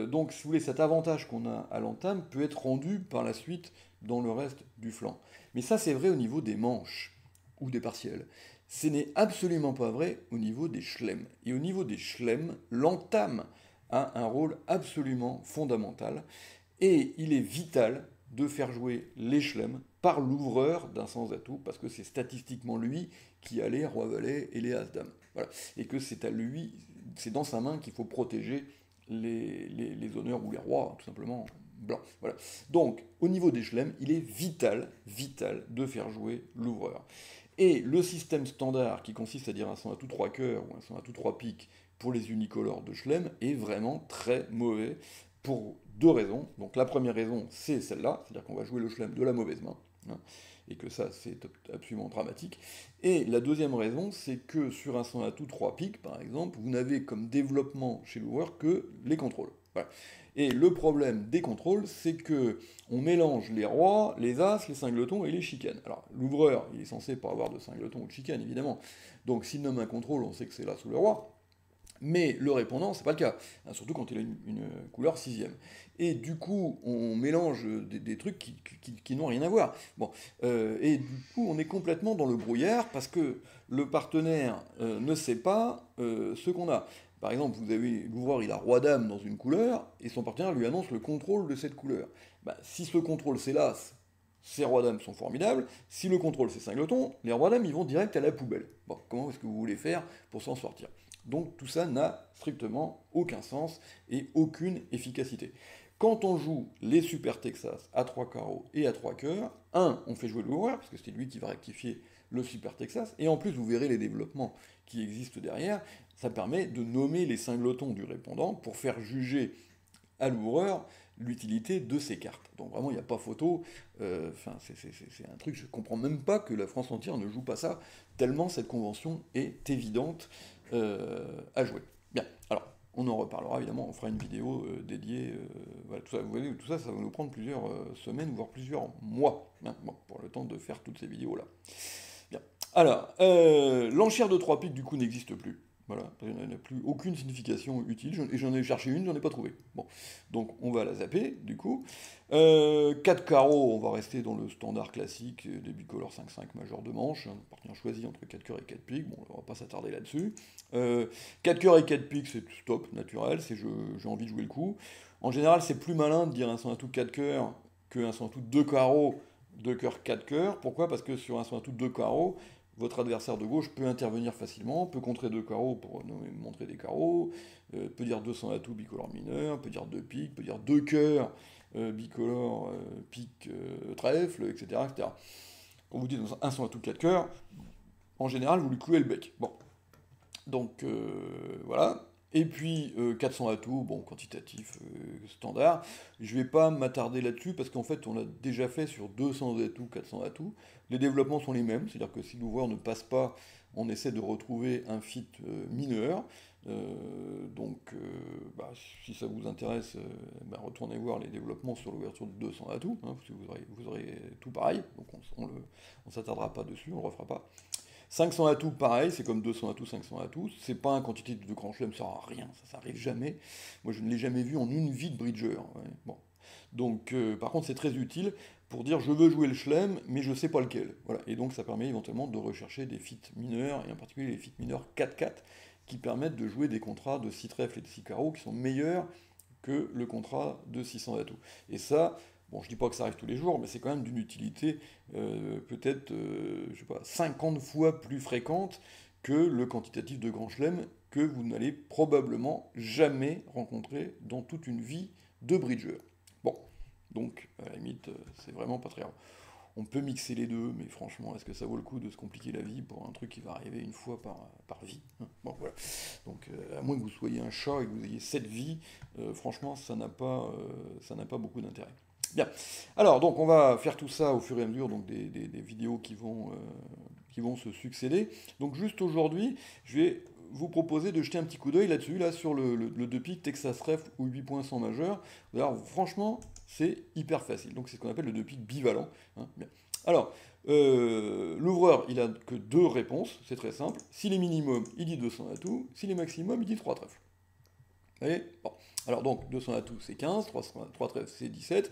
Donc, si vous voulez, cet avantage qu'on a à l'entame peut être rendu par la suite dans le reste du flanc. Mais ça, c'est vrai au niveau des manches ou des partiels. Ce n'est absolument pas vrai au niveau des chlemmes. Et au niveau des chlemmes, l'entame a un rôle absolument fondamental. Et il est vital de faire jouer les chlemmes par l'ouvreur d'un sans atout, parce que c'est statistiquement lui qui a les roi-valet et les as-dames. Voilà. Et que c'est à lui, c'est dans sa main qu'il faut protéger les honneurs ou les rois, tout simplement, blancs. Voilà. Donc, au niveau des chelems, il est vital, vital de faire jouer l'ouvreur. Et le système standard qui consiste à dire un son à tout 3 cœurs ou un son à tout 3 piques pour les unicolores de Schlem est vraiment très mauvais pour deux raisons. Donc la première raison, c'est celle-là, c'est-à-dire qu'on va jouer le Schlem de la mauvaise main, hein, et que ça, c'est absolument dramatique. Et la deuxième raison, c'est que sur un son à tout 3 piques, par exemple, vous n'avez comme développement chez l'ouvreur que les contrôles. Voilà. Et le problème des contrôles, c'est que on mélange les rois, les as, les singletons et les chicanes. Alors, l'ouvreur, il est censé pas avoir de singletons ou de chicanes, évidemment. Donc, s'il nomme un contrôle, on sait que c'est l'as ou le roi. Mais le répondant, c'est pas le cas, hein, surtout quand il a une couleur sixième. Et du coup, on mélange des trucs qui n'ont rien à voir. Bon, et du coup, on est complètement dans le brouillard parce que le partenaire ne sait pas ce qu'on a. Par exemple, vous avez l'ouvreur, il a roi-dame dans une couleur, et son partenaire lui annonce le contrôle de cette couleur. Bah, si ce contrôle c'est l'as, ces rois-dames sont formidables. Si le contrôle c'est singleton, les rois-dames ils vont direct à la poubelle. Bon, comment est-ce que vous voulez faire pour s'en sortir? Donc tout ça n'a strictement aucun sens et aucune efficacité. Quand on joue les Super Texas à 3 carreaux et à 3 cœurs, on fait jouer l'ouvreur, parce que c'est lui qui va rectifier le Super Texas, et en plus vous verrez les développements qui existent derrière, ça permet de nommer les singletons du répondant pour faire juger à l'ouvreur l'utilité de ces cartes. Donc vraiment, il n'y a pas photo. C'est un truc, je ne comprends même pas que la France entière ne joue pas ça, tellement cette convention est évidente à jouer. Bien, alors, on en reparlera évidemment, on fera une vidéo dédiée. Voilà, tout ça, vous voyez, tout ça, ça va nous prendre plusieurs semaines, voire plusieurs mois, hein, bon, pour le temps de faire toutes ces vidéos-là. Bien. Alors, l'enchère de 3 piques, du coup, n'existe plus. Voilà, il n'a plus aucune signification utile, et j'en ai cherché une, j'en ai pas trouvé. Bon, donc on va la zapper, du coup. 4 carreaux, on va rester dans le standard classique des bicolores 5-5 majeur de manche, hein, partenaire choisi entre 4 cœurs et 4 piques, bon, on va pas s'attarder là-dessus. 4 cœurs et 4 piques, c'est stop, naturel, c'est j'ai envie de jouer le coup. En général, c'est plus malin de dire un son à tout 4 cœurs qu'un son à tout 2 carreaux, 2 cœurs, 4 cœurs. Pourquoi? Parce que sur un son à tout 2 carreaux, votre adversaire de gauche peut intervenir facilement, peut contrer 2 carreaux pour montrer des carreaux, peut dire 200 atouts bicolore mineur, peut dire 2 piques, peut dire 2 cœurs bicolore pique trèfle, etc., etc. Quand vous dites un son atout 4 cœurs, en général vous lui clouez le bec. Bon, donc voilà. Et puis 400 atouts, bon, quantitatif standard. Je vais pas m'attarder là-dessus parce qu'en fait on l'a déjà fait sur 200 atouts, 400 atouts. Les développements sont les mêmes, c'est-à-dire que si l'ouvreur ne passe pas, on essaie de retrouver un fit mineur. Donc bah, si ça vous intéresse, bah, retournez voir les développements sur l'ouverture de 200 atouts, hein, parce que vous aurez tout pareil, donc on s'attardera pas dessus, on le refera pas. 500 atouts, pareil, c'est comme 200 atouts, 500 atouts. C'est pas un quantitatif de grand chelem, ça sert à rien, ça arrive jamais. Moi, je ne l'ai jamais vu en une vie de bridger. Ouais. Bon. Donc, par contre, c'est très utile pour dire je veux jouer le chelem, mais je sais pas lequel. Voilà. Et donc, ça permet éventuellement de rechercher des fits mineurs, et en particulier les fits mineurs 4-4, qui permettent de jouer des contrats de 6 trèfles et de 6 carreaux qui sont meilleurs que le contrat de 600 atouts. Et ça, bon, je dis pas que ça arrive tous les jours, mais c'est quand même d'une utilité peut-être, je sais pas, 50 fois plus fréquente que le quantitatif de Grand Chelem que vous n'allez probablement jamais rencontrer dans toute une vie de bridger. Bon, donc à la limite, c'est vraiment pas très grave. On peut mixer les deux, mais franchement, est-ce que ça vaut le coup de se compliquer la vie pour un truc qui va arriver une fois par vie? Bon, voilà. Donc, à moins que vous soyez un chat et que vous ayez 7 vies, franchement, ça n'a pas beaucoup d'intérêt. Bien. Alors, donc, on va faire tout ça au fur et à mesure, donc des vidéos qui vont se succéder. Donc, juste aujourd'hui, je vais vous proposer de jeter un petit coup d'œil là-dessus, là, sur le 2 piques Texas Ref ou 8 points sans majeur. Alors, franchement, c'est hyper facile. Donc, c'est ce qu'on appelle le 2 piques bivalent. Hein. Bien. Alors, l'ouvreur, il a que 2 réponses, c'est très simple. S'il est minimum, il dit 200 atouts. S'il est maximum, il dit 3 trèfles. Vous voyez? Bon. Alors, donc, 200 atouts, c'est 15, 3 trèfles, c'est 17.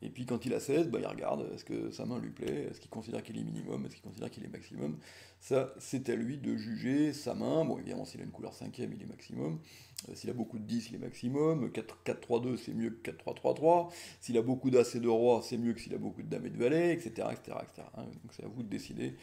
Et puis quand il a 16, bah, il regarde, est-ce que sa main lui plaît, est-ce qu'il considère qu'il est minimum, est-ce qu'il considère qu'il est maximum. Ça, c'est à lui de juger sa main. Bon, évidemment, s'il a une couleur 5e, il est maximum. S'il a beaucoup de 10, il est maximum. 4-3-2, c'est mieux que 4-3-3-3. S'il a beaucoup d'as et de rois, c'est mieux que s'il a beaucoup de dames et de valets, etc. etc., etc. Hein. Donc c'est à vous de décider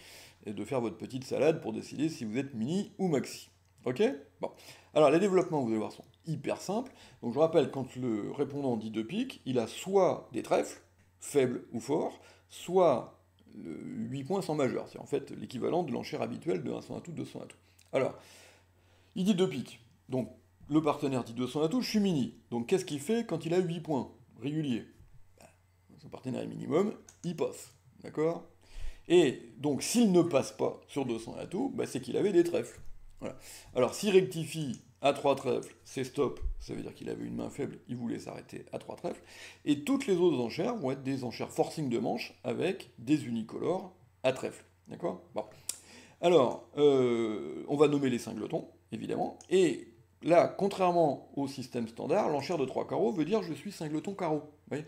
et de faire votre petite salade pour décider si vous êtes mini ou maxi. Ok? Bon. Alors, les développements, vous allez voir, sont hyper simples. Donc, je rappelle, quand le répondant dit deux piques, il a soit des trèfles, faibles ou forts, soit 8 points sans majeur. C'est en fait l'équivalent de l'enchère habituelle de 100 atouts, 200 atouts. Alors, il dit deux piques. Donc, le partenaire dit 200 atouts, je suis mini. Donc, qu'est-ce qu'il fait quand il a 8 points réguliers? Son partenaire est minimum, il passe. D'accord? Et donc, s'il ne passe pas sur 200 atouts, bah, c'est qu'il avait des trèfles. Voilà. Alors, s'il rectifie à 3 trèfles, c'est stop, ça veut dire qu'il avait une main faible, il voulait s'arrêter à 3 trèfles. Et toutes les autres enchères vont être des enchères forcing de manche avec des unicolores à trèfles. D'accord? Bon. Alors, on va nommer les singletons, évidemment. Et là, contrairement au système standard, l'enchère de 3 carreaux veut dire je suis singleton carreau. Vous voyez.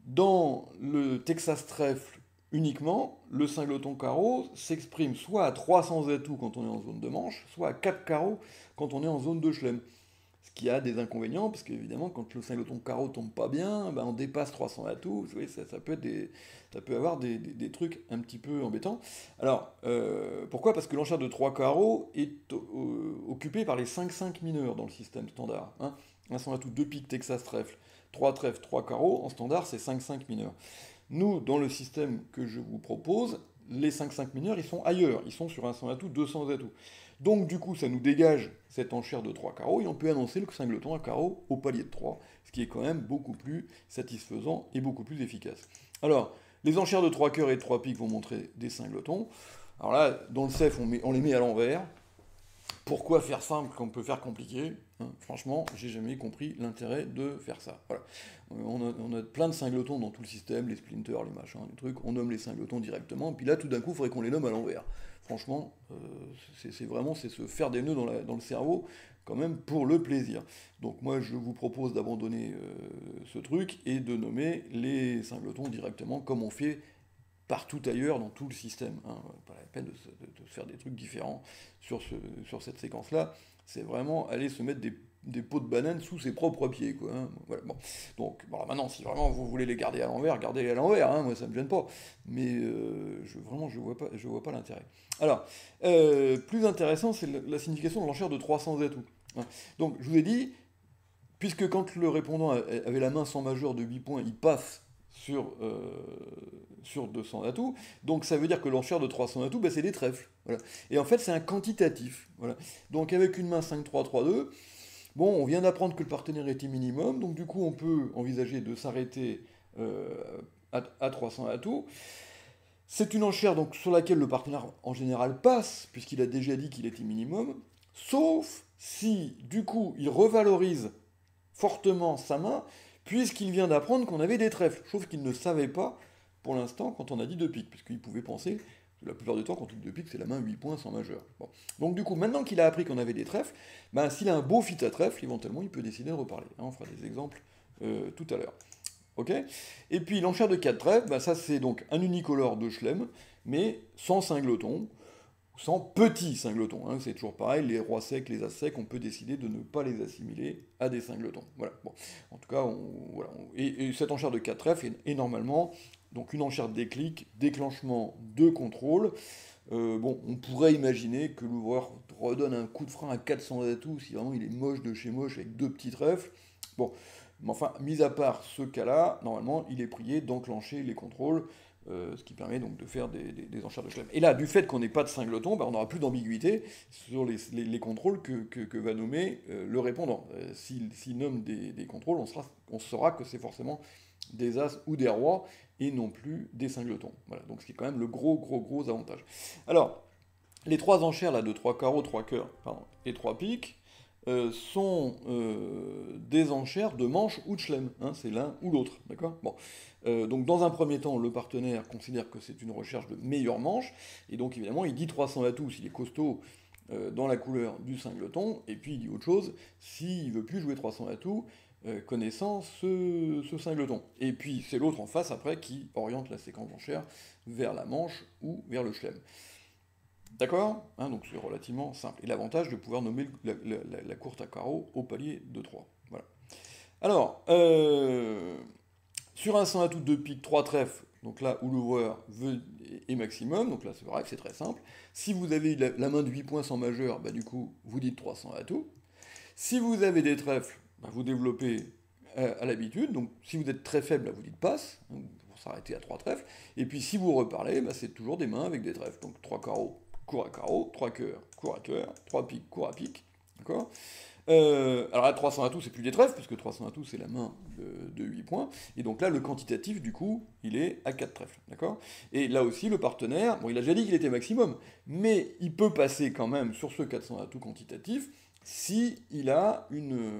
Dans le Texas trèfle uniquement, le singleton carreau s'exprime soit à 300 atouts quand on est en zone de manche, soit à 4 carreaux quand on est en zone de chelem. Ce qui a des inconvénients, parce qu'évidemment, quand le singleton carreau tombe pas bien, ben on dépasse 300 atouts, vous voyez, ça peut être ça peut avoir des trucs un petit peu embêtants. Alors, pourquoi? Parce que l'enchère de 3 carreaux est occupée par les 5-5 mineurs dans le système standard. Hein. 100 atouts, 2 piques, Texas trèfle, 3 trèfles, 3 carreaux, en standard, c'est 5-5 mineurs. Nous, dans le système que je vous propose, les 5-5 mineurs, ils sont ailleurs. Ils sont sur un 100 atouts, 200 atouts. Donc, du coup, ça nous dégage cette enchère de 3 carreaux et on peut annoncer le singleton à carreau au palier de 3, ce qui est quand même beaucoup plus satisfaisant et beaucoup plus efficace. Alors, les enchères de 3 cœurs et de 3 piques vont montrer des singletons. Alors là, dans le CEF, on les met à l'envers. Pourquoi faire simple quand on peut faire compliqué? Hein, franchement, j'ai jamais compris l'intérêt de faire ça. Voilà. On a plein de singletons dans tout le système, les splinters, les machins, les trucs. On nomme les singletons directement. Puis là, tout d'un coup, il faudrait qu'on les nomme à l'envers. Franchement, c'est se faire des nœuds dans le cerveau, quand même, pour le plaisir. Donc moi, je vous propose d'abandonner ce truc et de nommer les singletons directement, comme on fait partout ailleurs dans tout le système. Hein. Pas la peine de faire des trucs différents sur cette séquence-là. C'est vraiment aller se mettre des pots de banane sous ses propres pieds, quoi. Hein. Voilà, bon. Donc, bon, maintenant, si vraiment vous voulez les garder à l'envers, gardez-les à l'envers. Hein. Moi, ça me gêne pas. Mais vraiment, je vois pas l'intérêt. Alors, plus intéressant, c'est la signification de l'enchère de 300 atouts. Hein. Donc, je vous ai dit, puisque quand le répondant avait la main sans majeur de 8 points, il passe sur 200 atouts. Donc ça veut dire que l'enchère de 300 atouts, bah, c'est des trèfles. Voilà. Et en fait, c'est un quantitatif. Voilà. Donc avec une main 5-3-3-2, bon, on vient d'apprendre que le partenaire était minimum, donc du coup, on peut envisager de s'arrêter à 300 atouts. C'est une enchère donc, sur laquelle le partenaire en général passe, puisqu'il a déjà dit qu'il était minimum, sauf si du coup il revalorise fortement sa main, puisqu'il vient d'apprendre qu'on avait des trèfles, chose qu'il ne savait pas pour l'instant quand on a dit deux piques, puisqu'il pouvait penser, la plupart du temps quand on dit deux piques, c'est la main 8 points sans majeur. Bon. Donc du coup, maintenant qu'il a appris qu'on avait des trèfles, ben, s'il a un beau fit à trèfle, éventuellement il peut décider de reparler. Hein, on fera des exemples tout à l'heure. Ok. Et puis l'enchère de 4 trèfles, ben, ça c'est donc un unicolore de Schlem, mais sans singleton, sans petits singletons. Hein, c'est toujours pareil, les rois secs, les as secs, on peut décider de ne pas les assimiler à des singletons. Voilà. Bon. En tout cas, et cette enchère de 4 trèfles est normalement donc une enchère de déclic, déclenchement de contrôle. Bon, on pourrait imaginer que l'ouvreur redonne un coup de frein à 400 atouts si vraiment il est moche de chez moche avec deux petits trèfles. Bon, mais enfin, mis à part ce cas-là, normalement, il est prié d'enclencher les contrôles, ce qui permet donc de faire des enchères de chelem. Et là, du fait qu'on n'ait pas de singleton, bah, on n'aura plus d'ambiguïté sur les contrôles que va nommer le répondant. S'il nomme des contrôles, on saura que c'est forcément des as ou des rois, et non plus des singletons. Voilà, donc ce qui est quand même le gros avantage. Alors, les trois enchères là, de 3 carreaux, 3 cœurs et 3 piques, sont des enchères de manche ou de chelem, hein, c'est l'un ou l'autre, d'accord. Bon. Donc dans un premier temps, le partenaire considère que c'est une recherche de meilleure manche, et donc évidemment il dit 300 atouts s'il est costaud dans la couleur du singleton, et puis il dit autre chose s'il veut plus jouer 300 atouts connaissant ce singleton. Et puis c'est l'autre en face après qui oriente la séquence d'enchères vers la manche ou vers le chelem. D'accord, hein, donc c'est relativement simple. Et l'avantage de pouvoir nommer la courte à carreau au palier de 3. Voilà. Alors, sur un 100 à toutes 2 piques, 3 trèfles, donc là où l'ouvreur est maximum, donc là c'est vrai que c'est très simple. Si vous avez la main de 8 points sans majeur, bah du coup vous dites 300 à tout. Si vous avez des trèfles, bah, vous développez à l'habitude, donc si vous êtes très faible, là, vous dites passe, hein, pour s'arrêter à 3 trèfles, et puis si vous reparlez, bah, c'est toujours des mains avec des trèfles, donc 3 carreaux, cours à carreau, 3 cœurs, cours à cœur, 3 piques, cours à pique, d'accord. Alors là, 300 atouts, c'est plus des trèfles, puisque 300 atouts, c'est la main de 8 points. Et donc là, le quantitatif, du coup, il est à 4 trèfles. D'accord. Et là aussi, le partenaire, bon, il a déjà dit qu'il était maximum, mais il peut passer quand même sur ce 400 atouts quantitatif si il a une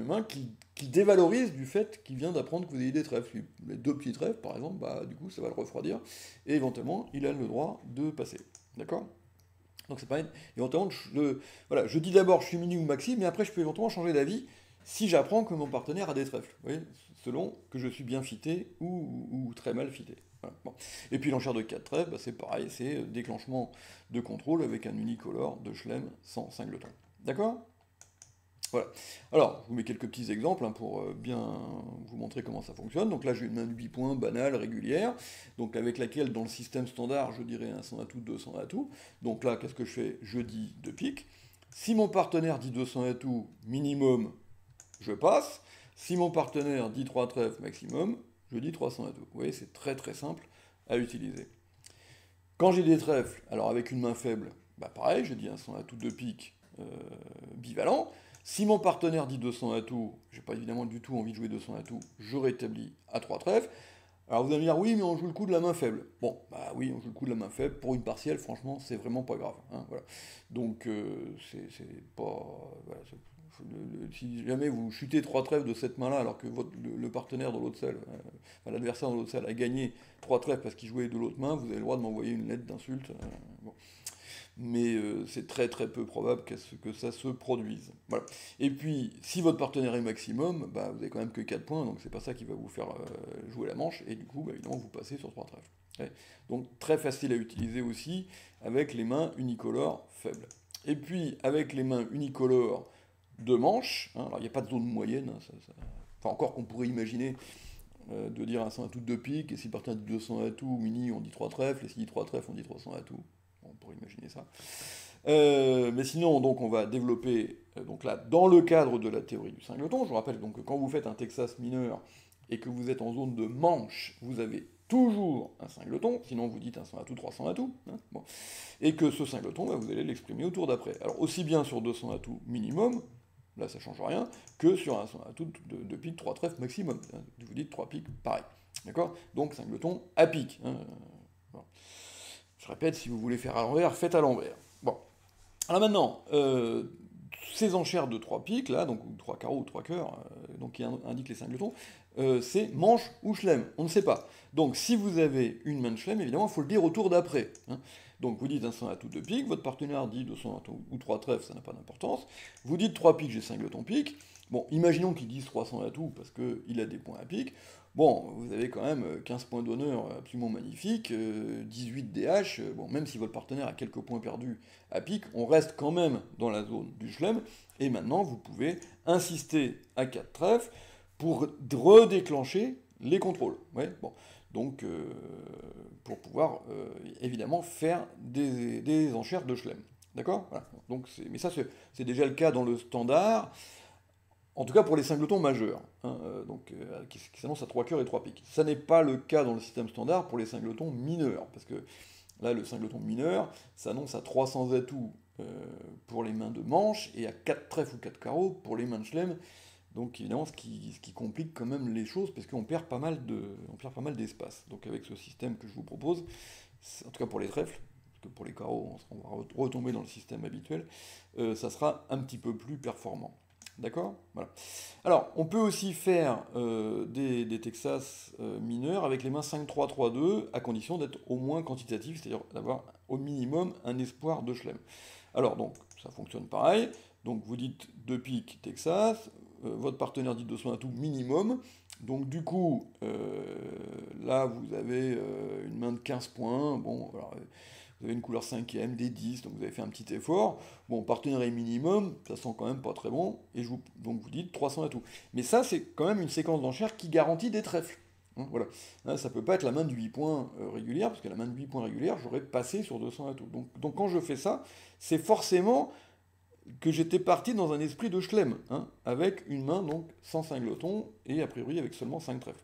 main qui dévalorise du fait qu'il vient d'apprendre que vous avez des trèfles. Les deux petits trèfles, par exemple, bah, du coup, ça va le refroidir. Et éventuellement, il a le droit de passer. D'accord. Donc c'est pareil, éventuellement, voilà, je dis d'abord je suis mini ou maxi, mais après je peux éventuellement changer d'avis si j'apprends que mon partenaire a des trèfles, vous voyez, selon que je suis bien fité ou très mal fité. Voilà, bon. Et puis l'enchère de 4 trèfles, bah, c'est pareil, c'est déclenchement de contrôle avec un unicolore de Schlem sans singleton. D'accord? Voilà. Alors, je vous mets quelques petits exemples hein, pour bien vous montrer comment ça fonctionne. Donc là, j'ai une main de 8 points banale, régulière, donc avec laquelle, dans le système standard, je dirais un 100 atouts, 200 atouts. Donc là, qu'est-ce que je fais? Je dis 2 piques. Si mon partenaire dit 200 atouts minimum, je passe. Si mon partenaire dit 3 trèfles maximum, je dis 300 atouts. Vous voyez, c'est très très simple à utiliser. Quand j'ai des trèfles, alors avec une main faible, bah pareil, je dis un 100 atouts, 2 piques bivalent. Si mon partenaire dit 200 atouts, j'ai pas évidemment du tout envie de jouer 200 atouts, je rétablis à 3 trèfles. Alors vous allez me dire, oui, mais on joue le coup de la main faible. Bon, bah oui, on joue le coup de la main faible. Pour une partielle, franchement, c'est vraiment pas grave. Hein, voilà. Donc, c'est pas. Voilà, si jamais vous chutez 3 trèfles de cette main-là, alors que le partenaire dans l'autre salle, enfin, l'adversaire dans l'autre salle a gagné 3 trèfles parce qu'il jouait de l'autre main, vous avez le droit de m'envoyer une lettre d'insulte. Bon. Mais c'est très très peu probable que ça se produise. Voilà. Et puis, si votre partenaire est maximum, bah, vous avez quand même que 4 points, donc c'est pas ça qui va vous faire jouer la manche, et du coup, bah, évidemment, vous passez sur 3 trèfles. Ouais. Donc très facile à utiliser aussi avec les mains unicolores faibles. Et puis, avec les mains unicolores de manche, hein, alors il n'y a pas de zone moyenne, hein, enfin encore qu'on pourrait imaginer de dire un 100 atout de 2 piques, et si le partenaire dit 200 atouts, mini, on dit 3 trèfles, et s'il dit 3 trèfles, on dit 300 atouts. On pourrait imaginer ça. Mais sinon, donc, on va développer, donc là, dans le cadre de la théorie du singleton, je vous rappelle donc que quand vous faites un Texas mineur et que vous êtes en zone de manche, vous avez toujours un singleton, sinon vous dites un 100 atouts, 300 atouts, hein, bon. Et que ce singleton, bah, vous allez l'exprimer au tour d'après. Alors aussi bien sur 200 atouts minimum, là ça change rien, que sur un 100 atouts de pique 3 trèfles maximum. Hein, vous dites 3 piques, pareil. D'accord? Donc singleton à pique. Hein, bon. Je répète, si vous voulez faire à l'envers, faites à l'envers. Bon. Alors maintenant, ces enchères de 3 piques, là, donc 3 carreaux ou 3 cœurs, donc qui indiquent les singletons, c'est manche ou chelem, on ne sait pas. Donc si vous avez une main de chelem, évidemment, il faut le dire au tour d'après. Hein. Donc vous dites un 100 atout de pique, votre partenaire dit 200 atouts ou 3 trèfles, ça n'a pas d'importance. Vous dites 3 piques, j'ai singleton pique. Bon, imaginons qu'ils disent 300 atouts parce qu'il a des points à pique. Bon, vous avez quand même 15 points d'honneur absolument magnifiques, 18 DH, bon, même si votre partenaire a quelques points perdus à pique, on reste quand même dans la zone du chelem, et maintenant vous pouvez insister à 4 trèfles pour redéclencher les contrôles. Ouais, bon. Donc, pour pouvoir évidemment faire des enchères de chelem. D'accord? Voilà. Donc, mais ça, c'est déjà le cas dans le standard. En tout cas pour les singletons majeurs, hein, qui s'annoncent à 3 cœurs et 3 piques. Ça n'est pas le cas dans le système standard pour les singletons mineurs, parce que là, le singleton mineur s'annonce à 300 atouts pour les mains de manche, et à 4 trèfles ou 4 carreaux pour les mains de chelem, donc évidemment ce qui complique quand même les choses, parce qu'on perd pas mal d'espace. Donc avec ce système que je vous propose, en tout cas pour les trèfles, parce que pour les carreaux, on va retomber dans le système habituel, ça sera un petit peu plus performant. D'accord? Voilà. Alors, on peut aussi faire des Texas mineurs avec les mains 5-3-3-2, à condition d'être au moins quantitatif, c'est-à-dire d'avoir au minimum un espoir de chelem. Alors, donc, ça fonctionne pareil. Donc, vous dites 2 piques Texas, votre partenaire dit 200 atouts minimum. Donc, du coup, là, vous avez une main de 15 points. Bon, alors, vous avez une couleur 5e, des 10, donc vous avez fait un petit effort. Bon, partenaire est minimum, ça sent quand même pas très bon, et donc vous dites 300 atouts. Mais ça, c'est quand même une séquence d'enchères qui garantit des trèfles. Hein, voilà. Hein, ça peut pas être la main de 8 points régulière, parce que la main de 8 points régulière, j'aurais passé sur 200 atouts. Donc quand je fais ça, c'est forcément que j'étais parti dans un esprit de Schlem, hein, avec une main donc sans cinglotons, et a priori avec seulement 5 trèfles.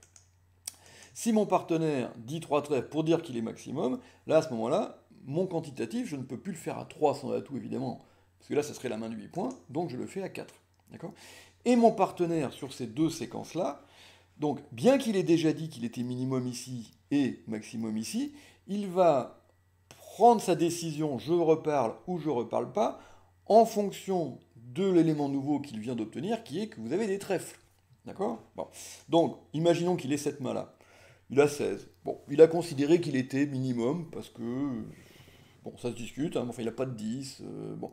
Si mon partenaire dit 3 trèfles pour dire qu'il est maximum, là à ce moment-là, mon quantitatif, je ne peux plus le faire à 300 atouts évidemment, parce que là ça serait la main de 8 points, donc je le fais à 4. D'accord? Et mon partenaire sur ces deux séquences-là, donc bien qu'il ait déjà dit qu'il était minimum ici et maximum ici, il va prendre sa décision, je reparle ou je reparle pas, en fonction de l'élément nouveau qu'il vient d'obtenir, qui est que vous avez des trèfles. D'accord? Bon. Donc, imaginons qu'il ait cette main-là. Il a 16. Bon, il a considéré qu'il était minimum, parce que... Bon, ça se discute, hein, enfin il n'a pas de 10. Bon.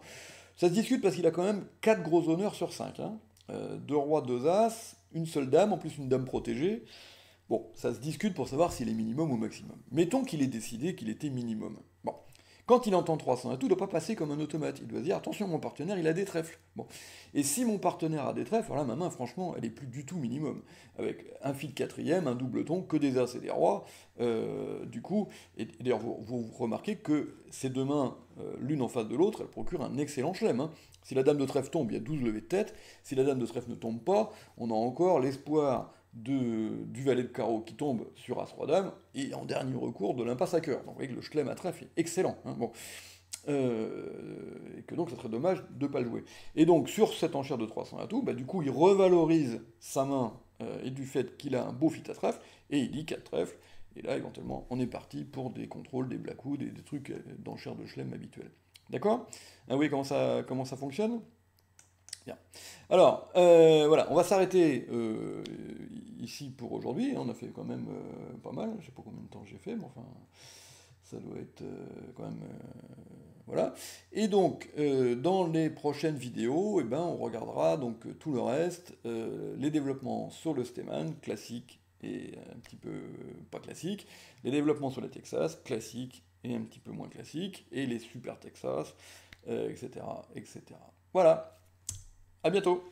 Ça se discute parce qu'il a quand même 4 gros honneurs sur 5. Hein. 2 rois, 2 as, une seule dame, en plus une dame protégée. Bon, ça se discute pour savoir s'il est minimum ou maximum. Mettons qu'il ait décidé qu'il était minimum. Bon. Quand il entend 300 atouts, il ne doit pas passer comme un automate. Il doit se dire, attention, mon partenaire, il a des trèfles. Bon. Et si mon partenaire a des trèfles, alors là, ma main, franchement, elle est plus du tout minimum. Avec un fil de quatrième, un doubleton, que des as et des rois. Du coup, et d'ailleurs, vous remarquez que ces deux mains, l'une en face de l'autre, elles procurent un excellent chelem. Hein. Si la dame de trèfle tombe, il y a 12 levées de tête. Si la dame de trèfle ne tombe pas, on a encore l'espoir du valet de carreau qui tombe sur As-Roi Dame, et en dernier recours de l'impasse à cœur. Donc vous voyez que le chelem à trèfle est excellent. Hein, bon. Et que donc ça serait dommage de ne pas le jouer. Et donc sur cette enchère de 300 atouts, bah, du coup il revalorise sa main et du fait qu'il a un beau fit à trèfle, et il dit 4 trèfles, et là éventuellement on est parti pour des contrôles, des blackwoods, des trucs d'enchères de chelem habituels. D'accord? Ah oui, comment ça fonctionne? Bien. Alors, voilà, on va s'arrêter ici pour aujourd'hui. On a fait quand même pas mal. Je sais pas combien de temps j'ai fait, mais enfin, ça doit être quand même... voilà. Et donc, dans les prochaines vidéos, eh ben, on regardera donc tout le reste, les développements sur le Steinman, classique et un petit peu pas classique, les développements sur les Texas, classique et un petit peu moins classique, et les super Texas, etc., etc. Voilà. À bientôt.